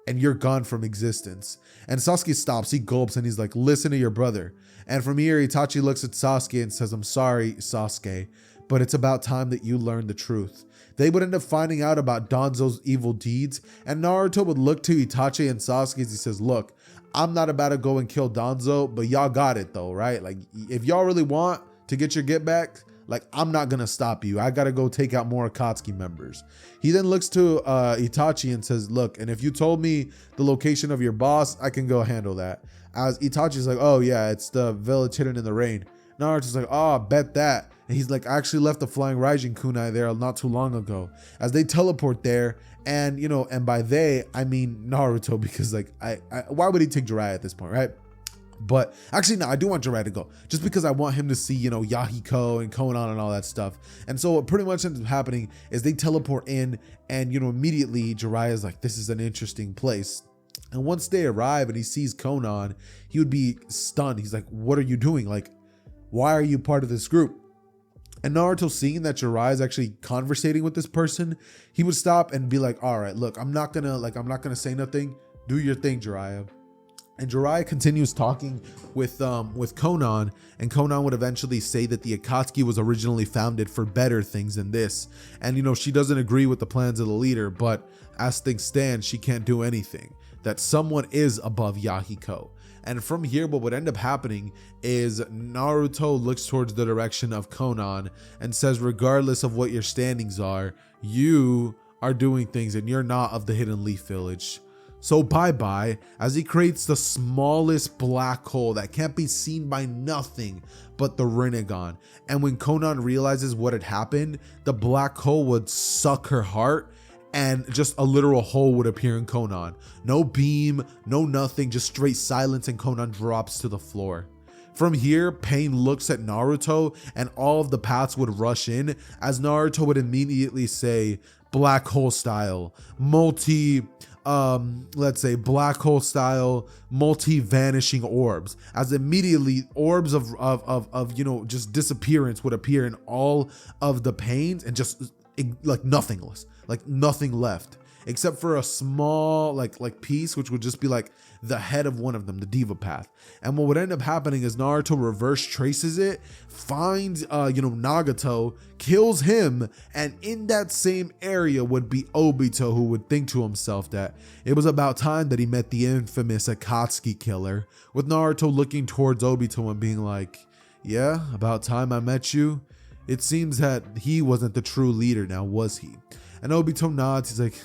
and you're gone from existence. And Sasuke stops, he gulps, and he's like, listen to your brother. And from here, Itachi looks at Sasuke and says, I'm sorry, Sasuke, but it's about time that you learn the truth. They would end up finding out about Danzo's evil deeds, and Naruto would look to Itachi and Sasuke as he says, look, I'm not about to go and kill Danzo, but y'all got it though, right? Like, if y'all really want to get your get back, like, I'm not gonna stop you. I gotta go take out more Akatsuki members. He then looks to Itachi and says, look, and if you told me the location of your boss, I can go handle that. As Itachi's like, oh yeah, it's the village hidden in the rain. Naruto's like, oh, bet that. And he's like, I actually left the flying Raijin kunai there not too long ago. As they teleport there, and, you know, and by they, I mean Naruto, because like, why would he take Jiraiya at this point, right? But actually, no, I do want Jiraiya to go, just because I want him to see, you know, Yahiko and Konan and all that stuff. And so what pretty much ends up happening is they teleport in, and, you know, immediately Jiraiya's like, this is an interesting place. And once they arrive and he sees Konan, he would be stunned. He's like, what are you doing? Like, why are you part of this group? And Naruto, seeing that Jiraiya is actually conversating with this person, he would stop and be like, all right, look, I'm not gonna say nothing. Do your thing, Jiraiya. And Jiraiya continues talking with Konan, and Konan would eventually say that the Akatsuki was originally founded for better things than this. And, you know, she doesn't agree with the plans of the leader, but as things stand, she can't do anything. That someone is above Yahiko. And from here, what would end up happening is Naruto looks towards the direction of Konan and says, regardless of what your standings are, you are doing things and you're not of the Hidden Leaf Village. So bye-bye, as he creates the smallest black hole that can't be seen by nothing but the Rinnegan. And when Konan realizes what had happened, the black hole would suck her heart, and just a literal hole would appear in Konan. No beam, no nothing, just straight silence, and Konan drops to the floor. From here, Pain looks at Naruto, and all of the paths would rush in, as Naruto would immediately say, black hole style, let's say black hole style, multi-vanishing orbs, as immediately orbs of you know, just disappearance would appear in all of the Pains, and just like nothingless. Like nothing left except for a small like piece, which would just be like the head of one of them, the Diva Path. And what would end up happening is Naruto reverse traces it, finds you know, Nagato, kills him, and in that same area would be Obito, who would think to himself that it was about time that he met the infamous Akatsuki killer, with Naruto looking towards Obito and being like, yeah, about time I met you. It seems that he wasn't the true leader now, was he? And Obito nods, he's like,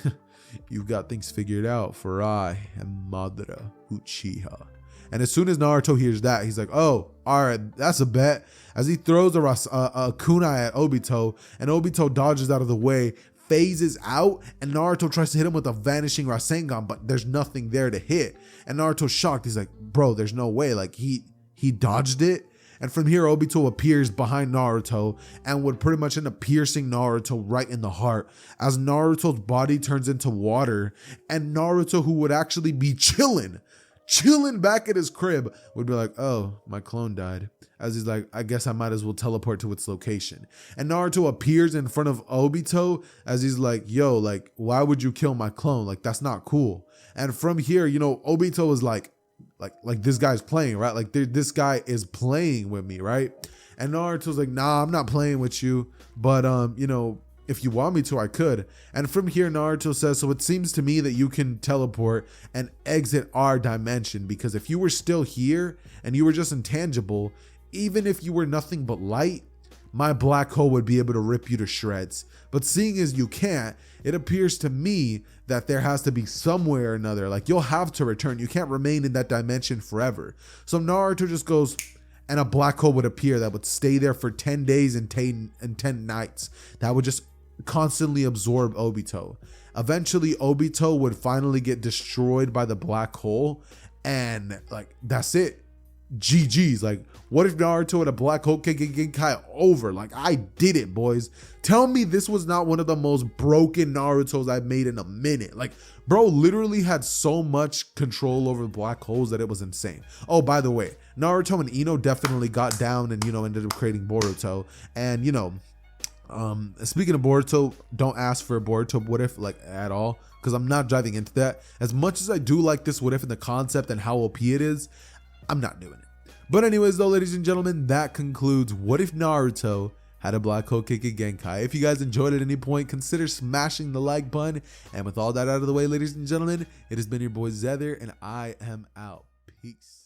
you've got things figured out, for I am Madara Uchiha. And as soon as Naruto hears that, he's like, oh, all right, that's a bet. As he throws a kunai at Obito, and Obito dodges out of the way, phases out, and Naruto tries to hit him with a vanishing Rasengan, but there's nothing there to hit. And Naruto's shocked, he's like, bro, there's no way, like he dodged it. And from here, Obito appears behind Naruto and would pretty much end up piercing Naruto right in the heart, as Naruto's body turns into water, and Naruto, who would actually be chilling back at his crib, would be like, oh, my clone died. As he's like, I guess I might as well teleport to its location. And Naruto appears in front of Obito as he's like, yo, like, why would you kill my clone? Like, that's not cool. And from here, you know, Obito is like this guy's playing, right? Like this guy is playing with me, right? And Naruto's like, nah, I'm not playing with you, but you know, if you want me to, I could. And from here, Naruto says, so it seems to me that you can teleport and exit our dimension, because if you were still here and you were just intangible, even if you were nothing but light, my black hole would be able to rip you to shreds. But seeing as you can't, it appears to me that there has to be somewhere or another. Like, you'll have to return. You can't remain in that dimension forever. So Naruto just goes, and a black hole would appear that would stay there for 10 days and 10 nights. That would just constantly absorb Obito. Eventually, Obito would finally get destroyed by the black hole, and like that's it. GG's. Like, what if Naruto had a black hole Kekkei Genkai over? Like, I did it, boys. Tell me this was not one of the most broken Narutos I've made in a minute. Like, bro literally had so much control over black holes that it was insane. Oh, by the way, Naruto and Ino definitely got down and, ended up creating Boruto. And, speaking of Boruto, don't ask for a Boruto what if, like, at all, because I'm not diving into that. As much as I do like this what if in the concept and how OP it is, I'm not doing it. But anyways though, ladies and gentlemen, that concludes what if Naruto had a black hole Kekkei Genkai. If you guys enjoyed at any point, consider smashing the like button. And with all that out of the way, ladies and gentlemen, it has been your boy Xehther, and I am out. Peace.